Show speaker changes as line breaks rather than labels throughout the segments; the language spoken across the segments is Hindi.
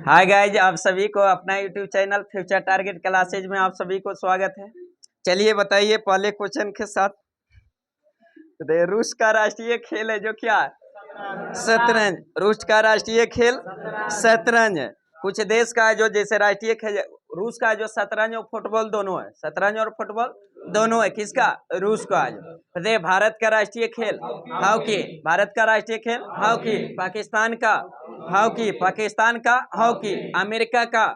हाय गाइज, आप सभी को अपना YouTube channel future target classes में आप सभी को स्वागत है। चलिए बताइए पहले क्वेश्चन के साथ। रूस का राष्ट्रीय खेल है जो क्या है? शतरंज। रूस का राष्ट्रीय खेल शतरंज है। कुछ देश का है जो जैसे राष्ट्रीय खेल रूस का जो शतरंज और फुटबॉल दोनों है। शतरंज और फुटबॉल दोनों है। किसका? रूस का। जो भारत का राष्ट्रीय खेल हॉकी। भारत का राष्ट्रीय खेल हॉकी। पाकिस्तान का हॉकी। पाकिस्तान का हॉकी। अमेरिका का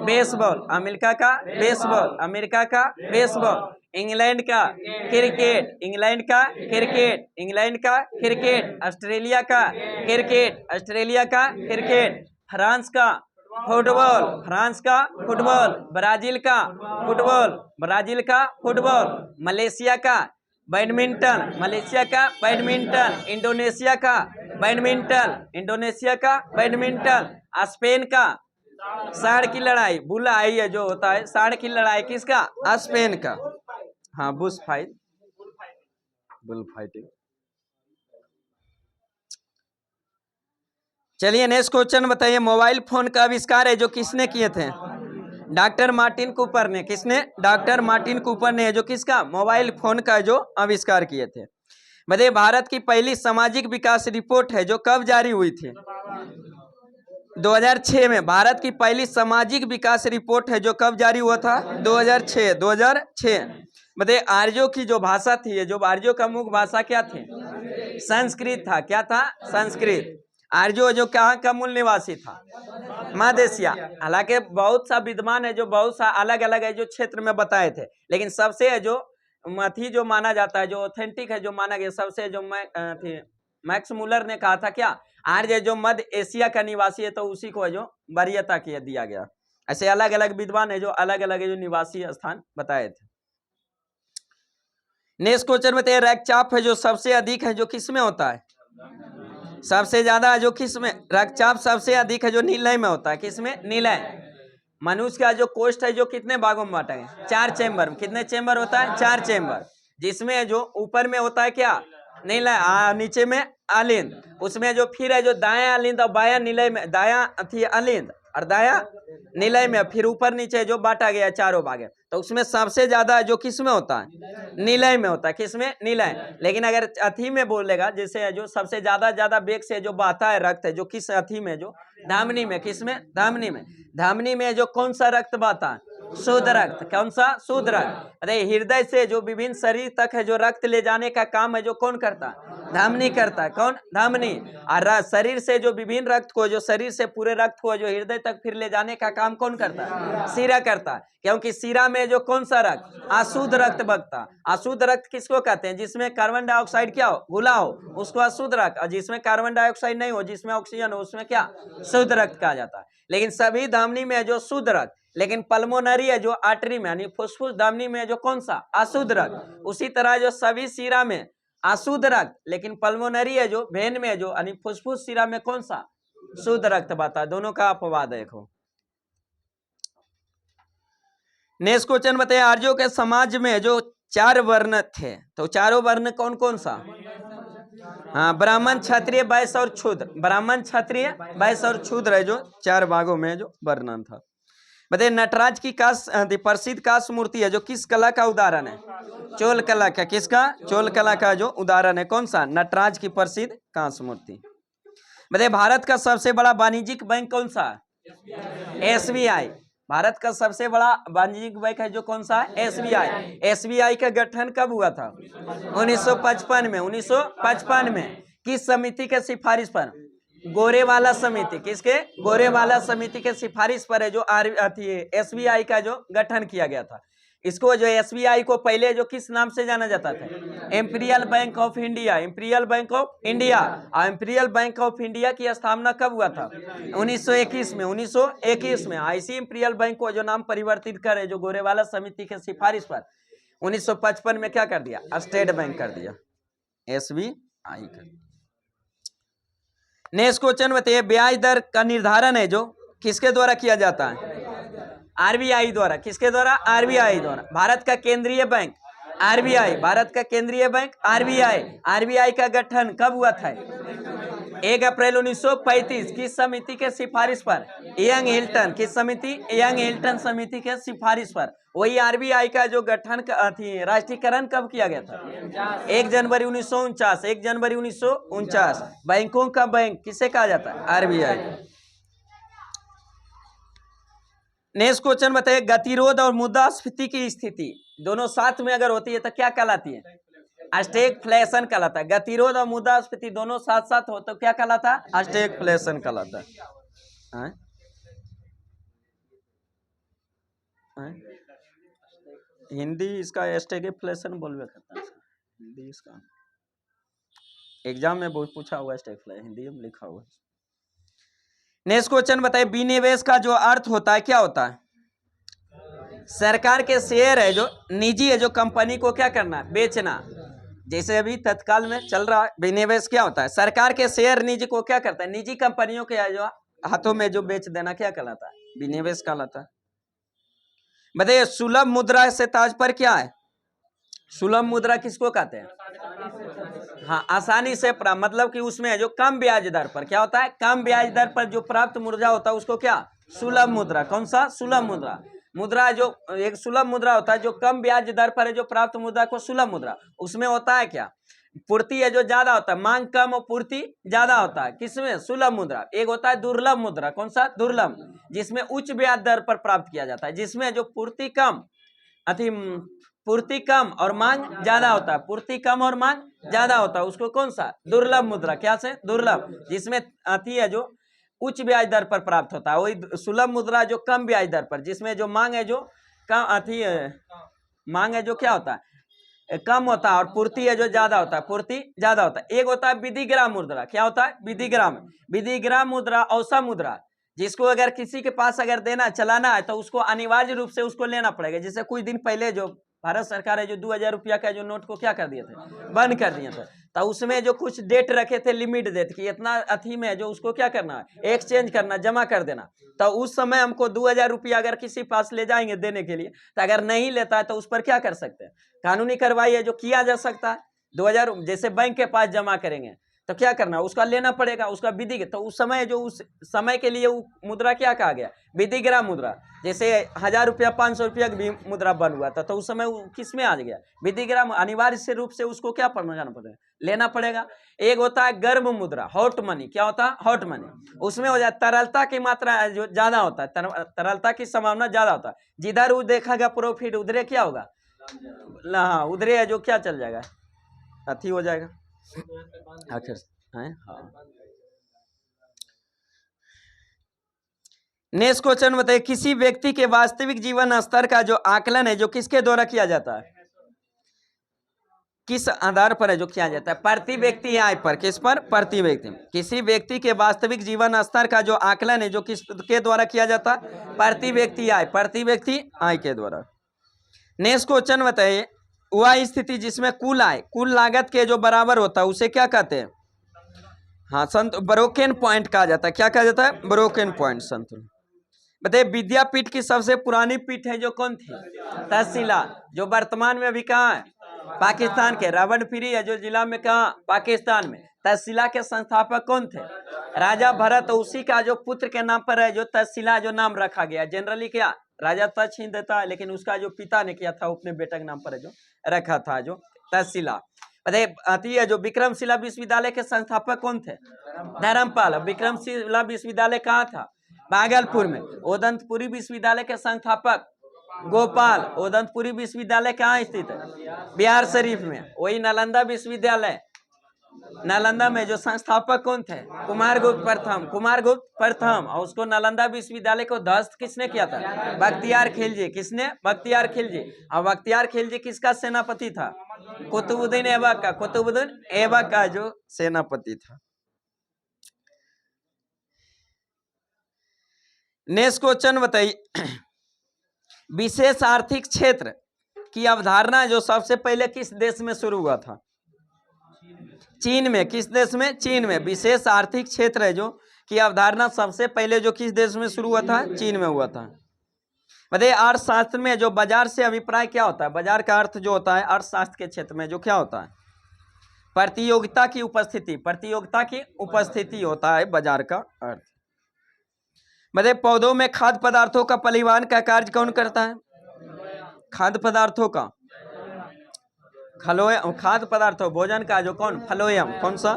बेसबॉल। अमेरिका का बेसबॉल। अमेरिका का बेसबॉल। इंग्लैंड का क्रिकेट। इंग्लैंड का क्रिकेट। इंग्लैंड का क्रिकेट। ऑस्ट्रेलिया का क्रिकेट। ऑस्ट्रेलिया का क्रिकेट। फ्रांस का फुटबॉल। फ्रांस का फुटबॉल। ब्राजील का फुटबॉल। ब्राजील का फुटबॉल। मलेशिया का बैडमिंटन। मलेशिया का बैडमिंटन। इंडोनेशिया का बैडमिंटन। इंडोनेशिया का बैडमिंटन। स्पेन का सांड की लड़ाई बुल आई है जो होता है सांड की लड़ाई किसका? स्पेन का। हाँ, बुश फाइट, बुल फाइटिंग। चलिए नेक्स्ट क्वेश्चन बताइए। मोबाइल फोन का आविष्कार है जो किसने किए थे? डॉक्टर मार्टिन कूपर ने। किसने? डॉक्टर मार्टिन कूपर ने जो किसका? मोबाइल फोन का जो आविष्कार किए थे। बताइए भारत की पहली सामाजिक विकास रिपोर्ट है जो कब जारी हुई थी? 2006 में। भारत की पहली सामाजिक विकास रिपोर्ट है जो कब जारी हुआ था? 2006। 2006। बताइए आर्यों की जो भाषा थी, जो आर्यों का मुख्य भाषा क्या थी? संस्कृत था। क्या था? संस्कृत। आर्यो जो कहाँ का मूल निवासी था? मध्य एशिया। हालांकि बहुत सा विद्वान है जो बहुत सा अलग अलग है जो क्षेत्र में बताए थे, लेकिन सबसे है जो मथी जो माना जाता है, जो ऑथेंटिक है, जो माना गया सबसे जो मैक्स मुलर ने कहा था क्या आर्य जो मध्य एशिया का निवासी है, तो उसी को है जो वरीयता किया दिया गया। ऐसे अलग अलग विद्वान है जो अलग अलग जो निवासी स्थान बताए थे। नेक्स्ट क्वेश्चन में रक्तचाप है जो सबसे अधिक है जो किस में होता है? सबसे ज्यादा जो किस में? रक्तचाप सबसे अधिक है जो नीलय में होता है। किस में? नीलय। मनुष्य का जो कोष्ठ है जो कितने भागों में बांटा है? 4 चेम्बर में। कितने चेम्बर होता है? 4 चेम्बर। जिसमें जो ऊपर में होता है क्या? नीलय। नीचे में अलिंद। उसमें जो फिर है जो दाया अलिंद और बाया नीलय में, दाया थी अलिंद और दाया नीलय में, फिर ऊपर नीचे जो बांटा गया चारों भागे, तो उसमें सबसे ज्यादा जो किस में होता है? नीलय में होता है। किस में? नीलय। लेकिन अगर अथी में बोलेगा जैसे जो सबसे ज्यादा वेग से जो बहता है रक्त है जो किस अथी में? जो धमनी में। किस में? धमनी में। धमनी में जो कौन सा रक्त बहता है? शुद्ध रक्त। कौन सा? शुद्ध रक्त। अरे हृदय से जो विभिन्न शरीर तक है जो रक्त ले जाने का काम है जो कौन करता है? धमनी करता है। कौन? धमनी। और शरीर से जो विभिन्न रक्त को जो शरीर से पूरे रक्त को जो हृदय तक फिर ले जाने का काम कौन करता है? सीरा करता है। क्योंकि सीरा में जो कौन सा रक्त? अशुद्ध रक्त बगता। अशुद्ध रक्त किसको कहते हैं? जिसमें कार्बन डाइऑक्साइड क्या हो? घुला हो, उसको अशुद्ध रक्त। और जिसमें कार्बन डाइऑक्साइड नहीं हो, जिसमें ऑक्सीजन हो, उसमें क्या? शुद्ध रक्त कहा जाता है। लेकिन सभी धमनी में जो शुद्ध रक्त, लेकिन पल्मोनरी है जो आर्टरी में यानी फुसफुस धमनी में जो कौन सा? अशुद्ध रक्त। उसी तरह जो सभी सीरा में अशुद्ध रक्त, लेकिन पल्मोनरी है जो वेन में जो यानी फुसफुस सीरा में कौन सा? शुद्ध रक्त बहता है। दोनों का अपवाद देखो। नेक्स्ट क्वेश्चन बताइए आर्यों के समाज में जो 4 वर्ण थे, तो चारों वर्ण कौन कौन सा? हाँ, ब्राह्मण, क्षत्रिय, वैश्य और शूद्र। ब्राह्मण, क्षत्रिय, वैश्य और शूद्र है जो 4 भागों में जो वर्णन था। बताइए नटराज की प्रसिद्ध कांस्य मूर्ति है जो किस कला का उदाहरण है? चोल कला का। किसका? चोल कला का जो उदाहरण है कौन सा? नटराज की प्रसिद्ध कांस्य मूर्ति। बताइए भारत का सबसे बड़ा वाणिज्यिक बैंक कौन सा है? SBI। भारत का सबसे बड़ा वाणिज्यिक बैंक है जो कौन सा है? SBI। SBI का गठन कब हुआ था? 1955 में। 1955 में। किस समिति के सिफारिश पर? गोरेवाला समिति। किसके? गोरेवाला समिति के सिफारिश पर है जो SBI का जो गठन किया गया था। इसको जो SBI को पहले जो किस नाम से जाना जाता था? Imperial bank of India. Imperial bank of India. और इंपीरियल बैंक ऑफ इंडिया की स्थापना कब हुआ था? 1921 में। 1921 में। ऐसी इंपीरियल बैंक को जो नाम परिवर्तित करे जो गोरेवाला समिति के सिफारिश पर 1955 में क्या कर दिया? स्टेट बैंक कर दिया। SBI कर दिया। नेक्स्ट क्वेश्चन बताइए ब्याज दर का निर्धारण है जो किसके द्वारा किया जाता है? RBI द्वारा। किसके द्वारा? RBI द्वारा। भारत का केंद्रीय बैंक RBI। भारत का केंद्रीय बैंक RBI। RBI का गठन कब हुआ था? 1 अप्रैल 1935 किस समिति के सिफारिश पर? Young Hilton. किस समिति? यंग हिल्टन समिति के सिफारिश पर। वही आरबीआई का जो गठन थी, राष्ट्रीयकरण कब किया गया था? 1 जनवरी 1949। 1 जनवरी 1949। बैंकों का बैंक किसे कहा जाता है? आरबीआई। नेक्स्ट क्वेश्चन बताइए, गतिरोध और मुद्रास्फीति की स्थिति दोनों साथ में अगर होती है तो क्या कहलाती है? स्टैगफ्लेशन कहलाता है। गतिरोध और मुद्रास्फीति दोनों साथ साथ हो तो क्या कहलाता है? स्टैगफ्लेशन कहलाता है। हिंदी इसका स्टैगफ्लेशन बोलवे करता है। हिंदी इसका एग्जाम में बहुत पूछा हुआ है, स्टैगफ्लेशन हिंदी में लिखा हुआ है। नेक्स्ट क्वेश्चन बताइए, विनिवेश का जो अर्थ होता है क्या होता है? सरकार के शेयर है जो निजी है, जो कंपनी को क्या करना? बेचना। जैसे अभी तत्काल में चल रहा है। विनिवेश क्या होता है? सरकार के शेयर निजी को क्या करता है? निजी कंपनियों के जो हाथों में जो बेच देना क्या कहलाता है? विनिवेश कहलाता है। बताइए, सुलभ मुद्रा से तात्पर्य क्या है? सुलभ मुद्रा किसको कहते हैं? हाँ, आसानी से प्राप्त, मतलब कि उसमें जो कम ब्याज दर पर क्या होता है? कम ब्याज दर पर जो प्राप्त मुद्रा होता है उसको क्या? सुलभ मुद्रा। कौन सा? सुलभ मुद्रा। मुद्रा जो एक सुलभ मुद्रा होता है जो कम ब्याज दर पर है जो प्राप्त मुद्रा को सुलभ मुद्रा। उसमें होता है क्या? पूर्ति है जो ज्यादा होता है, मांग कम और पूर्ति ज्यादा होता है। किसमें? सुलभ मुद्रा। एक होता है दुर्लभ मुद्रा। कौन सा? दुर्लभ, जिसमें उच्च ब्याज दर पर प्राप्त किया जाता है, जिसमें जो पूर्ति कम पूर्ति कम और मांग ज्यादा होता है। पूर्ति कम और मांग ज्यादा होता है, उसको कौन सा? दुर्लभ मुद्रा। क्या से? दुर्लभ, जिसमें अति है जो उच्च ब्याज दर पर प्राप्त होता है। वही सुलभ मुद्रा जो कम ब्याज दर पर, जिसमें जो मांग है जो कम मांग है जो क्या होता है? कम होता है, और पूर्ति है जो ज्यादा होता है। पूर्ति ज्यादा होता है। एक होता है विधिग्राम मुद्रा। क्या होता है? विधिग्राम मुद्रा औसत मुद्रा, जिसको अगर किसी के पास अगर देना चलाना है तो उसको अनिवार्य रूप से उसको लेना पड़ेगा। जैसे कुछ दिन पहले जो भारत सरकार है जो 2000 रुपया का जो नोट को क्या कर दिए थे? बंद कर दिए थे। तो उसमें जो कुछ डेट रखे थे, लिमिट डेट की, इतना अथी में जो उसको क्या करना है? एक्सचेंज करना, जमा कर देना। तो उस समय हमको 2000 रुपया अगर किसी पास ले जाएंगे देने के लिए, तो अगर नहीं लेता है तो उस पर क्या कर सकते हैं? कानूनी कार्रवाई है जो किया जा सकता है। 2000 जैसे बैंक के पास जमा करेंगे तो क्या करना? उसका लेना पड़ेगा, उसका विधि। तो उस समय जो उस समय के लिए वो मुद्रा क्या कहा गया? विधिग्राम मुद्रा। जैसे 1000 रुपया 500 रुपया की भी मुद्रा बन हुआ था तो उस समय किस में आ गया? विधिग्राम। अनिवार्य से रूप से उसको क्या जाना पड़ेगा? लेना पड़ेगा। एक होता है गर्म मुद्रा, हॉट मनी। क्या होता है? Hot money. उसमें हो जाए तरलता की मात्रा जो ज्यादा होता है, तरलता की संभावना ज्यादा होता है। जिधर वो देखेगा प्रॉफिट उधरे क्या होगा? हाँ, उधरे है जो क्या चल जाएगा? अथी हो जाएगा आखिर है। हाँ। नेक्स्ट क्वेश्चन बताइए, किसी व्यक्ति के वास्तविक जीवन स्तर का जो आकलन है जो किसके द्वारा किया जाता है? किस आधार पर है जो किया जाता है? प्रति व्यक्ति आय पर। किस पर? प्रति व्यक्ति। किसी व्यक्ति के वास्तविक जीवन स्तर का जो आकलन है जो किसके द्वारा किया जाता है? प्रति व्यक्ति आय। प्रति व्यक्ति आय के द्वारा। नेक्स्ट क्वेश्चन बताइए, वह स्थिति जिसमें कुल आय कुल लागत के जो बराबर होता है उसे क्या कहते हैं? हाँ, ब्रोकन पॉइंट कहा जाता है। क्या कहा जाता है? ब्रोकन पॉइंट, संतुलन। बताइए, विद्यापीठ की सबसे पुरानी पीठ है जो कौन थी? तक्षशिला, जो वर्तमान में अभी कहाँ है? पाकिस्तान के रावलपिंडी है जो जिला में कहाँ? पाकिस्तान में। तक्षशिला के संस्थापक कौन थे? राजा भरत। उसी का जो पुत्र के नाम पर है जो तक्षशिला जो नाम रखा गया। जनरली क्या राजा तक्ष ही देता है, लेकिन उसका जो पिता ने किया था अपने बेटे के नाम पर है जो रखा था जो तक्षशिला। अति है जो विक्रमशिला विश्वविद्यालय के संस्थापक कौन थे? धर्मपाल। विक्रमशिला विश्वविद्यालय कहाँ था? भागलपुर में। ओदंतपुरी विश्वविद्यालय के संस्थापक गोपाल। ओदंतपुरी विश्वविद्यालय कहाँ स्थित है? बिहार शरीफ में। वही नालंदा विश्वविद्यालय, नालंदा में जो संस्थापक कौन थे? कुमारगुप्त प्रथम। कुमारगुप्त प्रथम। और उसको नालंदा विश्वविद्यालय को ध्वस्त किसने किया था? बख्तियार खिलजी। किसने? बख्तियार खिलजी। और बख्तियार खिलजी किसका सेनापति था? कुतुबुद्दीन ऐबक का। कुतुबुद्दीन ऐबक का जो सेनापति था। नेक्स्ट क्वेश्चन बताइए, विशेष आर्थिक क्षेत्र की अवधारणा जो सबसे पहले किस देश में शुरू हुआ था? चीन में। किस देश में? चीन में। विशेष आर्थिक क्षेत्र है जो की अवधारणा सबसे पहले जो किस देश में शुरू हुआ था? चीन में हुआ था। बताइए, अर्थशास्त्र में जो बाजार से अभिप्राय क्या होता है? बाजार का अर्थ जो होता है अर्थशास्त्र के क्षेत्र में जो क्या होता है? प्रतियोगिता की उपस्थिति, प्रतियोगिता की उपस्थिति होता है बाजार का अर्थ। मतलब पौधों में खाद्य पदार्थों का परिवहन का कार्य कौन करता है? खाद्य पदार्थों का खाद्य पदार्थों भोजन का जो कौन, फलोयम, कौन सा?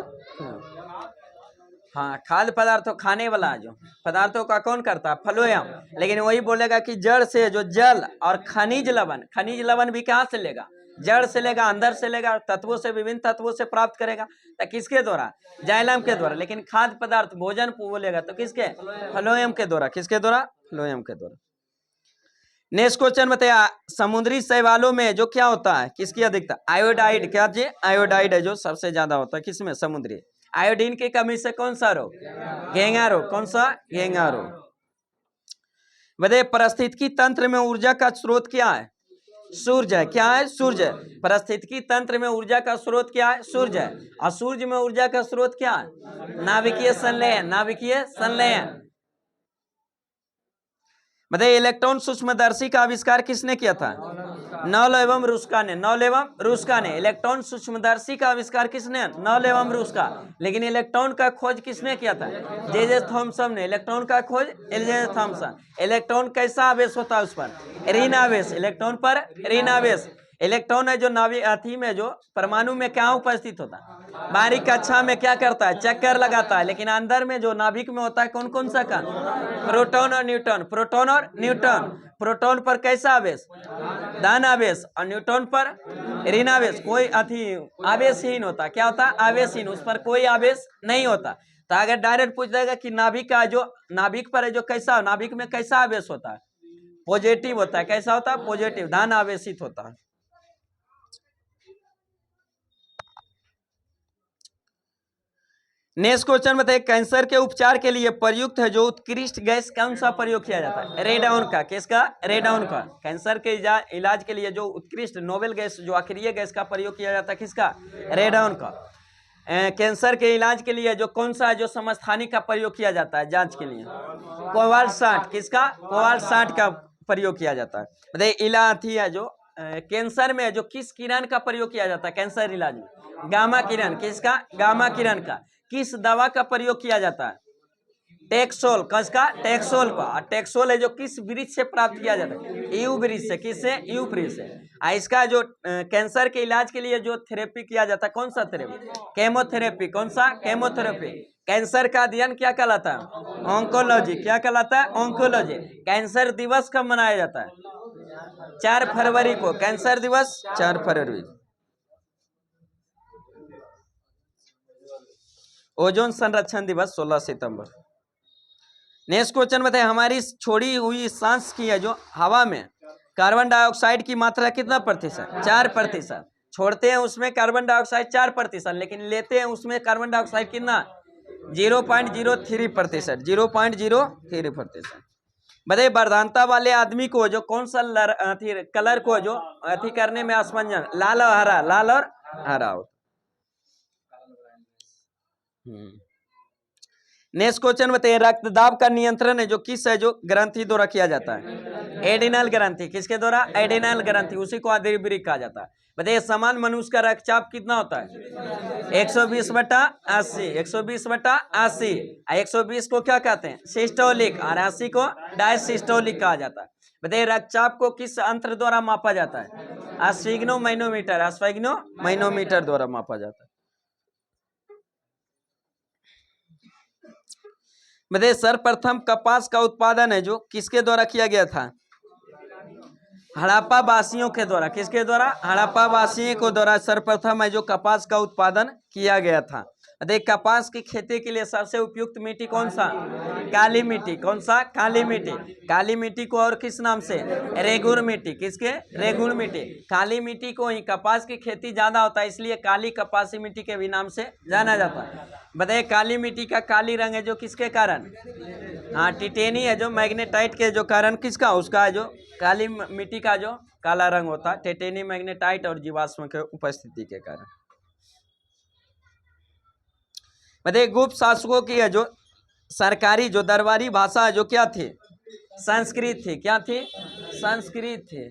हाँ, खाद्य पदार्थों खाने वाला जो पदार्थों का कौन करता है? फलोयम। लेकिन वही बोलेगा कि जड़ से जो जल और खनिज लवण भी कहाँ से लेगा? जड़ से लेगा, अंदर से लेगा, तत्वों से, विभिन्न तत्वों से प्राप्त करेगा। तो किसके द्वारा? जाइलम के द्वारा। लेकिन खाद्य पदार्थ भोजन बोलेगा तो किसके? फलोयम के द्वारा। किसके द्वारा? फलोयम के द्वारा। नेक्स्ट क्वेश्चन बताया, समुद्री शैवालों में जो क्या होता है, किसकी अधिकता? आयोडाइड। क्या जी? आयोडाइड है जो सबसे ज्यादा होता है किसमें? समुद्री। आयोडीन की कमी से कौन सा रोग? घेंगा रोग। कौन सा? घेंगा रोग। बताइए, पारिस्थितिकी तंत्र में ऊर्जा का स्रोत क्या है? सूर्य है। क्या है? सूर्य। पारिस्थितिकी तंत्र में ऊर्जा का स्रोत क्या है? सूर्य है। और सूर्य में ऊर्जा का स्रोत क्या है? नाभिकीय संलयन। नाभिकीय संलयन। बताइए, इलेक्ट्रॉन सूक्ष्मदर्शी का आविष्कार किसने किया था? नॉल एवं रुस्का ने। नॉल एवं रुस्का ने। इलेक्ट्रॉन सूक्ष्मदर्शी का आविष्कार किसने? नॉल एवं रुस्का। लेकिन इलेक्ट्रॉन का खोज किसने किया था? जे थॉमसन ने। इलेक्ट्रॉन का खोज जे थॉमसन। इलेक्ट्रॉन कैसा आवेश होता है उस पर? ऋण आवेश। इलेक्ट्रॉन पर ऋण आवेश। इलेक्ट्रॉन है जो नाभिक में जो परमाणु में क्या उपस्थित होता है? बाहरी कक्षा में क्या करता है? चक्कर लगाता है। लेकिन अंदर में जो नाभिक में होता है कौन कौन सा कण? प्रोटॉन और न्यूट्रॉन। प्रोटॉन और न्यूट्रॉन। प्रोटॉन पर कैसा आवेश? धन आवेश। और न्यूट्रॉन पर ऋण आवेश। कोई आवेशहीन होता। क्या होता? आवेशहीन। उस पर कोई आवेश नहीं होता। तो अगर डायरेक्ट पूछ देगा कि नाभिक का जो नाभिक पर है जो कैसा, नाभिक में कैसा आवेश होता है? पॉजिटिव होता है। कैसा होता है? पॉजिटिव, धन आवेशित होता है। नेक्स्ट क्वेश्चन बताइए, कैंसर के उपचार के लिए प्रयुक्त है जो उत्कृष्ट गैस कौन सा प्रयोग किया जाता है? रेडॉन का। किसका? रेडॉन का। कैंसर के इलाज के लिए जो उत्कृष्ट नोबेल गैस जो अक्रिय गैस का प्रयोग किया जाता है किसका? रेडॉन का। कैंसर के इलाज के लिए जो कौन सा जो समस्थानिक का प्रयोग किया जाता है जांच के लिए? कोबाल्ट 60। किसका? कोबाल्ट 60 का प्रयोग किया जाता है। बताइए, इलाज है जो कैंसर में जो किस किरण का प्रयोग किया जाता है कैंसर इलाज में? गामा किरण। किसका? गामा किरण का। किस दवा का प्रयोग किया जाता है? टेक्सोल। किसका? टेक्सोल का। टेक्सोल है जो किस वृक्ष से प्राप्त किया जाता है? ईयू वृक्ष से। किससे? ईयू वृक्ष से। इसका जो कैंसर के इलाज के लिए जो थेरेपी किया जाता है कौन सा थेरेपी? केमोथेरेपी। कौन सा? केमोथेरेपी। कैंसर का अध्ययन क्या कहलाता है? ऑन्कोलॉजी। क्या कहलाता है? ऑन्कोलॉजी। कैंसर दिवस कब मनाया जाता है? 4 फरवरी को। कैंसर दिवस 4 फरवरी। ओजोन संरक्षण दिवस 16 सितंबर। नेक्स्ट क्वेश्चन बताइए, हमारी छोड़ी हुई सांस की है जो हवा में कार्बन डाइऑक्साइड की मात्रा कितना प्रतिशत? 4%। छोड़ते हैं उसमें कार्बन डाइऑक्साइड 4%, लेकिन लेते हैं उसमें कार्बन डाइऑक्साइड कितना? 0.03%। 0.03%। बताइए, वर्धानता वाले आदमी को जो कौन सा कलर को जो करने में असमंजस? लाल और हरा। लाल और हरा होता। नेक्स्ट क्वेश्चन बताइए, रक्तदाब का नियंत्रण है जो किस है जो ग्रंथि द्वारा किया जाता है? एडिनल ग्रंथि। किसके द्वारा? एडिनल ग्रंथि। उसी को आदिवृक्क कहा जाता है। बताइए, समान मनुष्य का रक्तचाप कितना होता है? 120/80। 120/80। 120 को क्या कहते हैं? सिस्टोलिक। और 80 को डायसिस्टोलिक कहा जाता है। बताइए, रक्तचाप को किस यंत्र द्वारा मापा जाता है? स्फिग्नोमैनोमीटर। स्फिग्नोमैनोमीटर द्वारा मापा जाता है। बताइए, सर्वप्रथम कपास का उत्पादन है जो किसके द्वारा किया गया था? हड़प्पा वासियों के द्वारा। किसके द्वारा? हड़प्पा वासियों के द्वारा सर्वप्रथम है जो कपास का उत्पादन किया गया था। देखिए, कपास की खेती के लिए सबसे उपयुक्त मिट्टी कौन सा? काली मिट्टी। कौन सा? काली मिट्टी। काली मिट्टी को और किस नाम से? रेगुर मिट्टी। किसके? रेगुर मिट्टी। काली मिट्टी को ही कपास की खेती ज्यादा होता है, इसलिए काली कपासी मिट्टी के भी नाम से जाना जाता है। बताइए, काली मिट्टी का काली रंग है जो किसके कारण? हाँ, टिटेनी है जो मैग्नेटाइट के जो कारण किसका? उसका जो काली मिट्टी का जो काला रंग होता है टिटेनी, मैग्नेटाइट और जीवाश्म के उपस्थिति के कारण। बताइए, गुप्त शासकों की है जो सरकारी जो दरबारी भाषा जो क्या थी? संस्कृत थी। क्या थी? संस्कृत थी।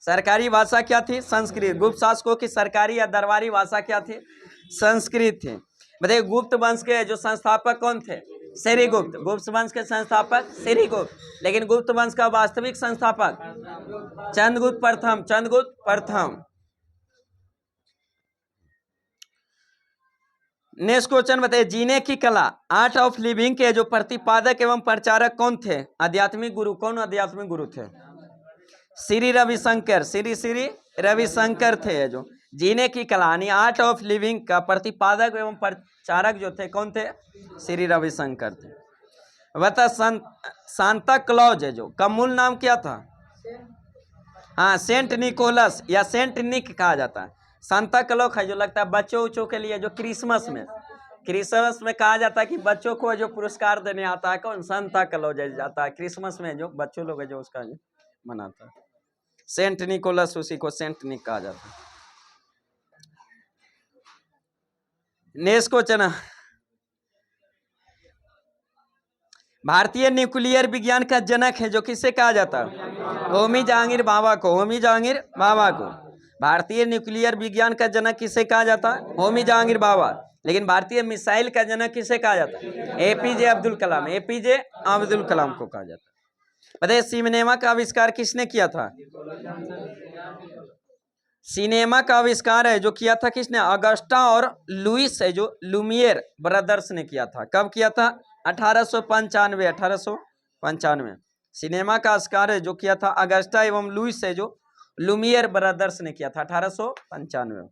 सरकारी भाषा क्या थी? संस्कृत। गुप्त शासकों की सरकारी या दरबारी भाषा क्या थी? संस्कृत थी। बताइए गुप्त वंश के जो संस्थापक कौन थे? श्रीगुप्त। गुप्त वंश के संस्थापक श्रीगुप्त। लेकिन गुप्त वंश का वास्तविक संस्थापक चंद्रगुप्त प्रथम। चंद्रगुप्त प्रथम। नेक्स्ट क्वेश्चन बताइए, जीने की कला आर्ट ऑफ लिविंग के जो प्रतिपादक एवं प्रचारक कौन थे? आध्यात्मिक गुरु। कौन आध्यात्मिक गुरु थे? श्री रविशंकर। श्री रविशंकर थे। जो जीने की कला यानी आर्ट ऑफ लिविंग का प्रतिपादक एवं प्रचारक जो थे कौन थे? श्री रविशंकर थे। बता सांता क्लॉज है जो का मूल नाम क्या था? हाँ, सेंट निकोलस या सेंट निक कहा जाता है। सांता क्लॉज है जो लगता है बच्चों उच्चों के लिए, जो क्रिसमस में कहा जाता है कि बच्चों को जो पुरस्कार देने आता है कौन? सांता क्लॉज जाता है क्रिसमस में, जो बच्चों लोग है जो उसका मनाता है। सेंट निकोलस, उसी को सेंट निक कहा जाता है। नेक्स्ट क्वेश्चन, भारतीय न्यूक्लियर विज्ञान का जनक है जो किसे कहा जाता है? होमी जहांगीर भाभा को। होमी जहांगीर भाभा को। भारतीय न्यूक्लियर विज्ञान का जनक किसे कहा जाता है? होमी जहांगीर भाभा। लेकिन भारतीय मिसाइल का जनक किसे कहा जाता है? एपीजे अब्दुल कलाम। एपीजे अब्दुल कलाम को कहा जाता है। बताइए सिनेमा का आविष्कार किसने किया था? सिनेमा का आविष्कार है जो किया था किसने? अगस्टा और लुइस है जो लुमियर ब्रदर्स ने किया था। कब किया था? 1895। 1895 सिनेमा का आविष्कार है जो किया था अगस्टा एवं लुइस है जो लुमियर ब्रदर्स ने किया था 1895।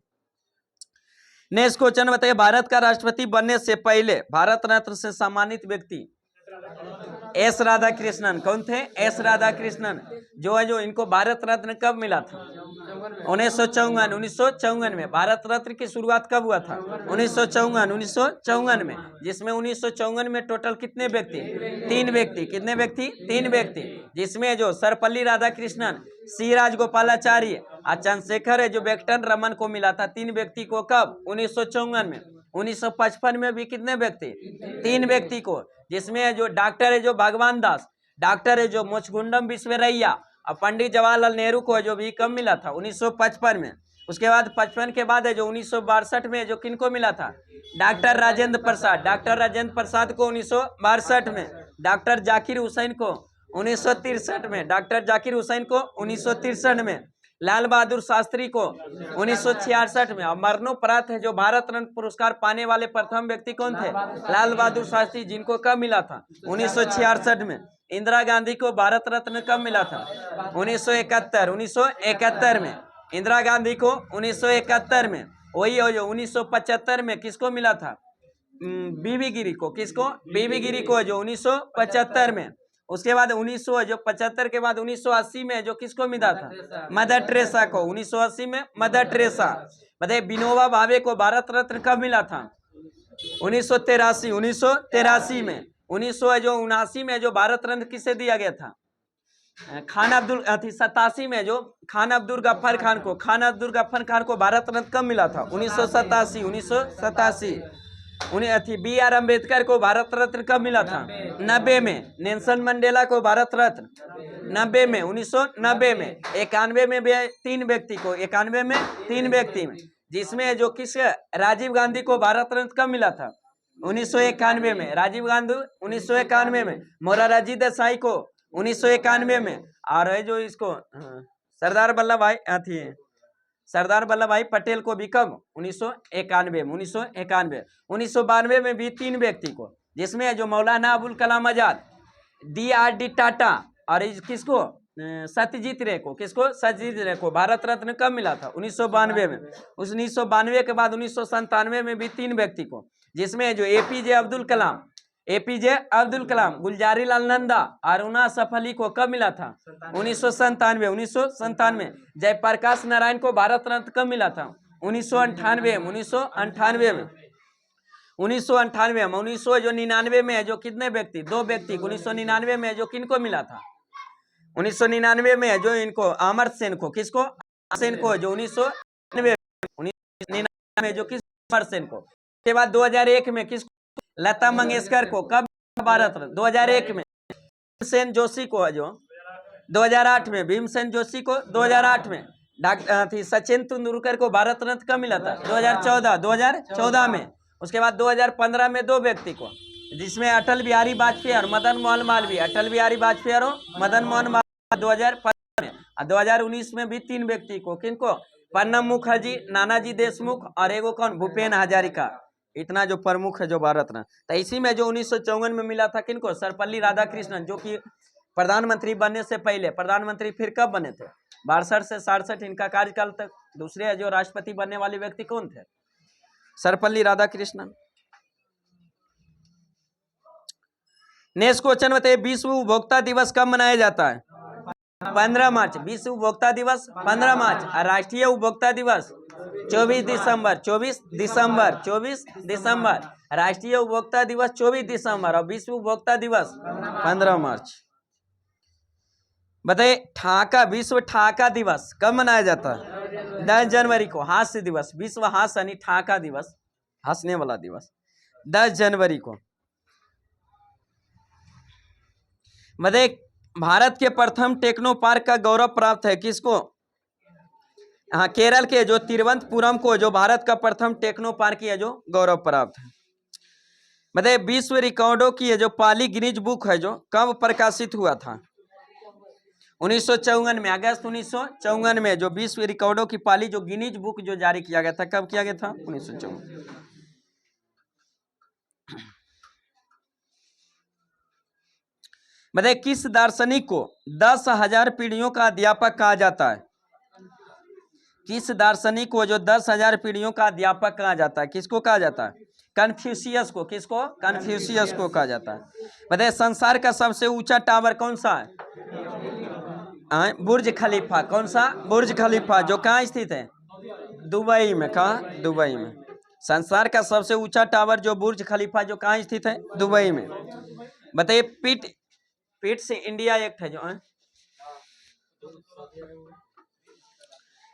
नेक्स्ट क्वेश्चन बताइए, भारत का राष्ट्रपति बनने से पहले भारत रत्न से सम्मानित व्यक्ति? एस राधा कृष्णन। कौन थे? एस राधा कृष्णन। जो इनको भारत रत्न कब मिला था? 1954 में। भारत रत्न की शुरुआत कब हुआ था? 1954 में। जिसमें 1954 में टोटल कितने व्यक्ति? 3 व्यक्ति। कितने व्यक्ति? 3 व्यक्ति। जिसमें जो सर्वपल्ली राधाकृष्णन, सी राजगोपालाचार्य और चंद्रशेखर है जो वेंकट रमन को मिला था। 3 व्यक्ति को कब? 1954 में। 1955 में भी कितने व्यक्ति? 3 व्यक्ति को। जिसमें जो डॉक्टर है जो भगवान दास, डॉक्टर है जो मुचगुंडम विश्वेश्वरैया और पंडित जवाहरलाल नेहरू को जो भी कब मिला था? 1955 में। उसके बाद 55 के बाद है जो 1962 में जो किनको मिला था? डॉक्टर राजेंद्र प्रसाद। डॉक्टर राजेंद्र प्रसाद को 1962 में। डॉक्टर जाकिर हुसैन को 1963 में। डॉक्टर जाकिर हुसैन को 1963 में। लाल बहादुर शास्त्री को 1966 में। और मरणोपरांत है जो भारत रत्न पुरस्कार पाने वाले प्रथम व्यक्ति कौन थे? लाल बहादुर शास्त्री, जिनको कब मिला था? 1966 में। इंदिरा गांधी को भारत रत्न कब मिला था? 1971 में। इंदिरा गांधी को 1971 में। वही हो जो 1975 में किसको मिला था? बीबी गिरी को। किसको? बीबी गिरी को जो 1975 में। उसके बाद 1975 के बाद 1980 में जो किसको मिला था? मदर टेरेसा को। 1980 में मदर टेरेसा। बताइए विनोबा भावे को भारत रत्न कब मिला था? 1983 में। 1979 में जो भारत रत्न किसे दिया गया था? खान अब्दुल 87 में जो खान अब्दुल गफ्फार खान को। खान अब्दुल गफ्फार खान को भारत रत्न कब मिला था? 1987। बी आर अम्बेडकर को भारत रत्न कब मिला था? 90 में। नेल्सन मंडेला को भारत रत्न 90 में। 1990 में। 91 में भी 3 व्यक्ति को। 91 में 3 व्यक्ति में। जिसमें जो किस राजीव गांधी को भारत रत्न कब मिला था? 1991 में। राजीव गांधी 1991 में। मोरारजी देसाई को 1991 में। और है जो इसको सरदार वल्लभ भाई पटेल को भी कब? 1991 में। 1992 में भी 3 व्यक्ति को। जिसमें जो मौलाना अबुल कलाम आजाद, DRD टाटा और किसको? सत्यजीत रे को। किसको? सत्यजीत रे को भारत रत्न कब मिला था? 1992 में। 1992 के बाद 1997 में भी 3 व्यक्ति को। जिसमें जो APJ अब्दुल कलाम, गुलजारीलाल नंदा, अरुणा असफ अली को कब मिला था? 1997। जयप्रकाश नारायण को भारत रत्न कब मिला था? 1998 में। 1999 में जो कितने व्यक्ति? 2 व्यक्ति। 1999 में जो किनको मिला था? 1999 में जो इनको अमर सेन को। किसको? सेन को जो 1999 में जो किस अमर सेन को। के बाद 2001 में किस? लता मंगेशकर को। कब? भारत रत्न 2001 में। सेन जोशी को जो 2008 में भीमसेन जोशी को 2008 में, डॉक्टर सचिन तेंदुलकर को भारत रत्न कब मिला था? 2014 में। उसके बाद 2015 में 2 व्यक्ति को, जिसमें अटल बिहारी वाजपेयी और मदन मोहन मालवीय, अटल बिहारी वाजपेयी और मदन मोहन मालवीय 2015 में। और 2019 में भी 3 व्यक्ति को, किनको? प्रणब मुखर्जी, नानाजी देशमुख और एगो कौन? भूपेन हजारिका। इतना जो प्रमुख है जो भारत रत्न। तो इसी में जो 1954 में मिला था किनको? सर्वपल्ली राधाकृष्णन, जो कि प्रधानमंत्री बनने से पहले, प्रधानमंत्री फिर कब बने थे? 62 से 67 इनका कार्यकाल तक। दूसरे जो राष्ट्रपति बनने वाले व्यक्ति कौन थे? सर्वपल्ली राधाकृष्णन। नेक्स्ट क्वेश्चन बताइए, विश्व उपभोक्ता दिवस कब मनाया जाता है? 15 मार्च। विश्व उपभोक्ता दिवस 15 मार्च। राष्ट्रीय उपभोक्ता दिवस 24 दिसंबर। 24 दिसंबर, 24 दिसंबर। राष्ट्रीय उपभोक्ता दिवस 24 दिसंबर और विश्व उपभोक्ता दिवस 15 मार्च। बताइए, ठाका, विश्व ठाका दिवस कब मनाया जाता है? 10 जनवरी को। हास्य दिवस, विश्व हास्य यानी ठाका दिवस, हंसने वाला दिवस, 10 जनवरी को। बताइए, भारत के प्रथम टेक्नो पार्क का गौरव प्राप्त है किसको? हाँ, केरल के जो तिरुवनंतपुरम को जो भारत का प्रथम टेक्नो पार्क है जो गौरव प्राप्त है। बताइए, विश्व रिकॉर्डों की जो पाली गिनीज बुक है जो कब प्रकाशित हुआ था? 1954 में। अगस्त 1954 में जो विश्व रिकॉर्डों की पाली जो गिनीज बुक जो जारी किया गया था, कब किया गया था? 1954। बताइए, किस दार्शनिक को 10,000 पीढ़ियों का अध्यापक कहा जाता है? किस दार्शनिक को जो 10,000 पीढ़ियों का अध्यापक कहा जाता है? किसको कहा जाता है? कन्फ्यूशियस को। किसको? कन्फ्यूशियस को कहा जाता है। बताइए, संसार का सबसे ऊंचा टावर कौन सा है? बुर्ज खलीफा। कौन सा? बुर्ज खलीफा, जो कहाँ स्थित है? दुबई में। कहाँ? दुबई में। संसार का सबसे ऊंचा टावर जो बुर्ज खलीफा जो कहाँ स्थित है? दुबई में। बताइए, पिट्स इंडिया एक्ट है जो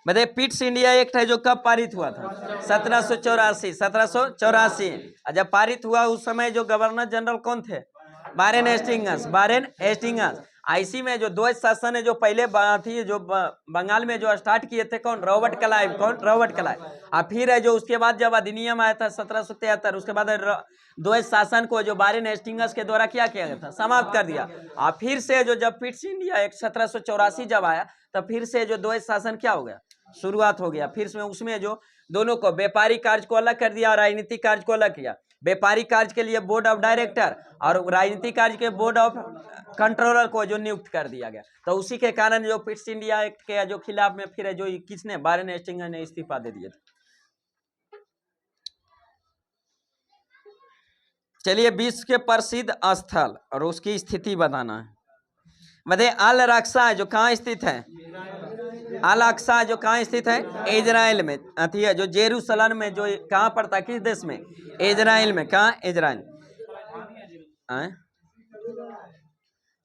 बताइए, पिट्स इंडिया एक्ट है जो कब पारित हुआ था? 1784। जब पारित हुआ उस समय जो गवर्नर जनरल कौन थे? Warren Hastings. आईसी में जो द्वैत शासन है जो पहले थी जो बंगाल में जो स्टार्ट किए थे कौन? Robert Clive. कौन? Robert Clive. और फिर है जो उसके बाद जब अधिनियम आया था 1773, उसके बाद द्वैत शासन को जो वारेन हेस्टिंग्स के द्वारा क्या किया गया था? समाप्त कर दिया। और फिर से जो जब पिट्स इंडिया एक्ट 1784 जब आया तब फिर से जो द्वैत शासन क्या हो गया? शुरुआत हो गया। फिर उसमें जो दोनों को व्यापारिक कार्य को अलग कर दिया और राजनीतिक कार्य को अलग किया। व्यापारिक कार्य के लिए बोर्ड ऑफ डायरेक्टर और राजनीतिक कार्य के बोर्ड ऑफ कंट्रोलर को जो नियुक्त कर दिया गया। तो उसी के कारण जो पिट्स इंडिया एक्ट के जो खिलाफ में फिर जो किसने? वारेन हेस्टिंग्स ने इस्तीफा दे दिया था। चलिए, विश्व के प्रसिद्ध स्थल और उसकी स्थिति बताना है। बताइए, अल रक्सा जो कहाँ स्थित है? अल अक्सा जो कहाँ स्थित है? इजराइल में। अथी है जो जेरूसलम में जो कहाँ पड़ता है? किस देश में? इजराइल में। कहाँ? इजराइल।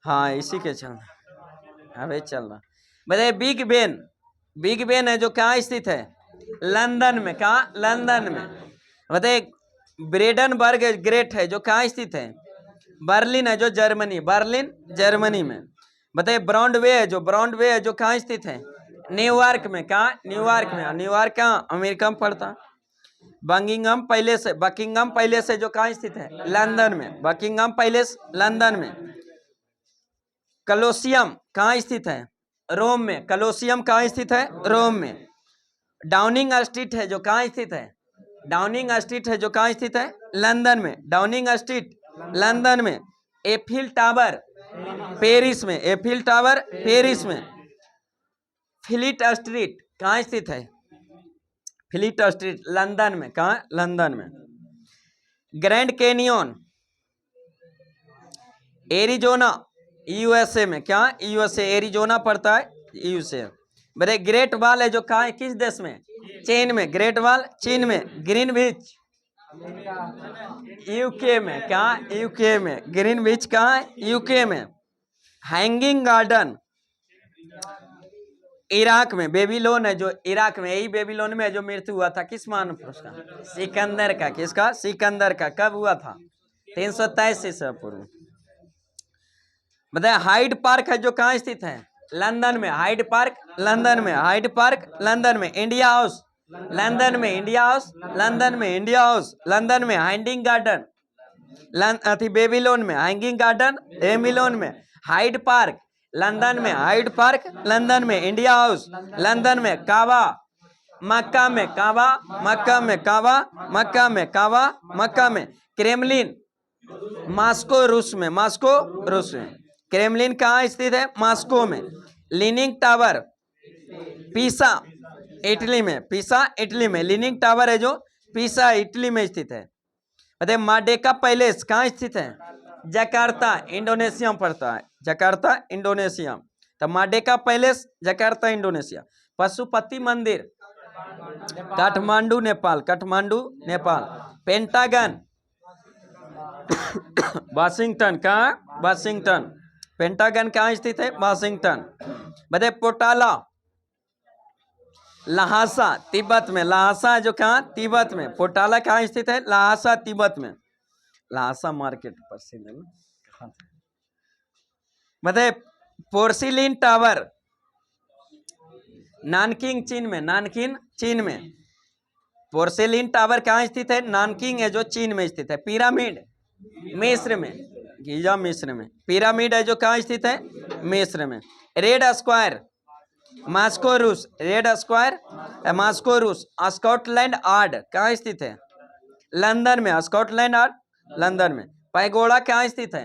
हाँ, इसी के चल अबे चल रहा। बताइए, बिग बेन है जो कहाँ स्थित है? लंदन में। कहाँ? लंदन में। बताइए, ब्रेडनबर्ग ग्रेट है जो कहाँ स्थित है? बर्लिन है जो जर्मनी। बर्लिन जर्मनी में। बताइए, ब्रॉडवे है जो कहाँ स्थित है? न्यूयॉर्क में। कहाँ? न्यूयॉर्क में। न्यूयॉर्क कहाँ? अमेरिका में पड़ता। बकिंगम पैलेस है जो कहाँ स्थित है? लंदन में। बकिंगम पैलेस लंदन में। कलोसियम कहाँ स्थित है? रोम में। कलोसियम कहाँ स्थित है? रोम में। डाउनिंग स्ट्रीट है जो कहाँ स्थित है? लंदन में। डाउनिंग स्ट्रीट लंदन में। एफिल टावर पेरिस में। पेरिस में। फ्लीट स्ट्रीट कहाँ स्थित है? फ्लीट स्ट्रीट लंदन में। कहाँ? लंदन में। ग्रैंड कैनियन एरिजोना यूएसए में। क्या? यूएसए। एरिजोना पड़ता है यूएसए। बताइए, ग्रेट वॉल है जो कहाँ है? किस देश में? चीन में। ग्रेट वॉल चीन में। ग्रीनविच यूके में। कहाँ? यूके में। ग्रीनविच कहाँ है? यूके में। हैंगिंग गार्डन इराक में। बेबीलोन है जो इराक में, यही बेबीलोन में जो मृत्यु हुआ था किस महान पुरुष का? सिकंदर का। किसका? सिकंदर का। कब हुआ था? 323 ईसा पूर्व। बताए, हाइड पार्क है जो कहाँ स्थित है? लंदन में। हाइड पार्क लंदन में। हाइड पार्क लंदन में। इंडिया हाउस लंदन में। इंडिया हाउस लंदन में। इंडिया हाउस लंदन में। हैंगिंग गार्डन अथी बेबीलोन में। हैंगिंग गार्डन बेबीलोन में। हाइड पार्क लंदन में। हाइड पार्क लंदन में। इंडिया हाउस लंदन में। काबा मक्का में। काबा मक्का में। काबा मक्का में। काबा मक्का में। क्रेमलिन मॉस्को रूस में। मॉस्को रूस में। क्रेमलिन कहाँ स्थित है? मॉस्को में। लीनिंग टावर पीसा इटली में। पीसा इटली में। लीनिंग टावर है जो पीसा इटली में स्थित है। अरे मार्डेका पैलेस कहाँ स्थित है? जकार्ता इंडोनेशिया में पड़ता है। Jakarta Indonesia. तो Merdeka Palace Jakarta Indonesia. Pashupati मंदिर काठमांडू नेपाल। काठमांडू नेपाल। Pentagon Washington. कहाँ? वाशिंगटन। पेंटागन कहाँ स्थित है? वाशिंगटन। बताइए पोटाला लहासा तिब्बत में। लहासा जो कहाँ? तिब्बत में। पोटाला कहाँ स्थित है? लहासा तिब्बत में। लहासा मार्केट प्रसिद्ध है ना। बताइए पोर्सिलिन टावर नानकिंग चीन में। नानकिंग चीन में। पोर्सिलिन टावर कहाँ स्थित है? नानकिंग है जो चीन में स्थित है। पिरामिड मिस्र में। गीजा मिस्र में। पिरामिड है जो कहाँ स्थित है? मिस्र में। रेड स्क्वायर मॉस्को रूस। रेड स्क्वायर मॉस्को रूस। स्कॉटलैंड यार्ड कहाँ स्थित है? लंदन में। स्कॉटलैंड यार्ड लंदन में। पैगोडा कहाँ स्थित है?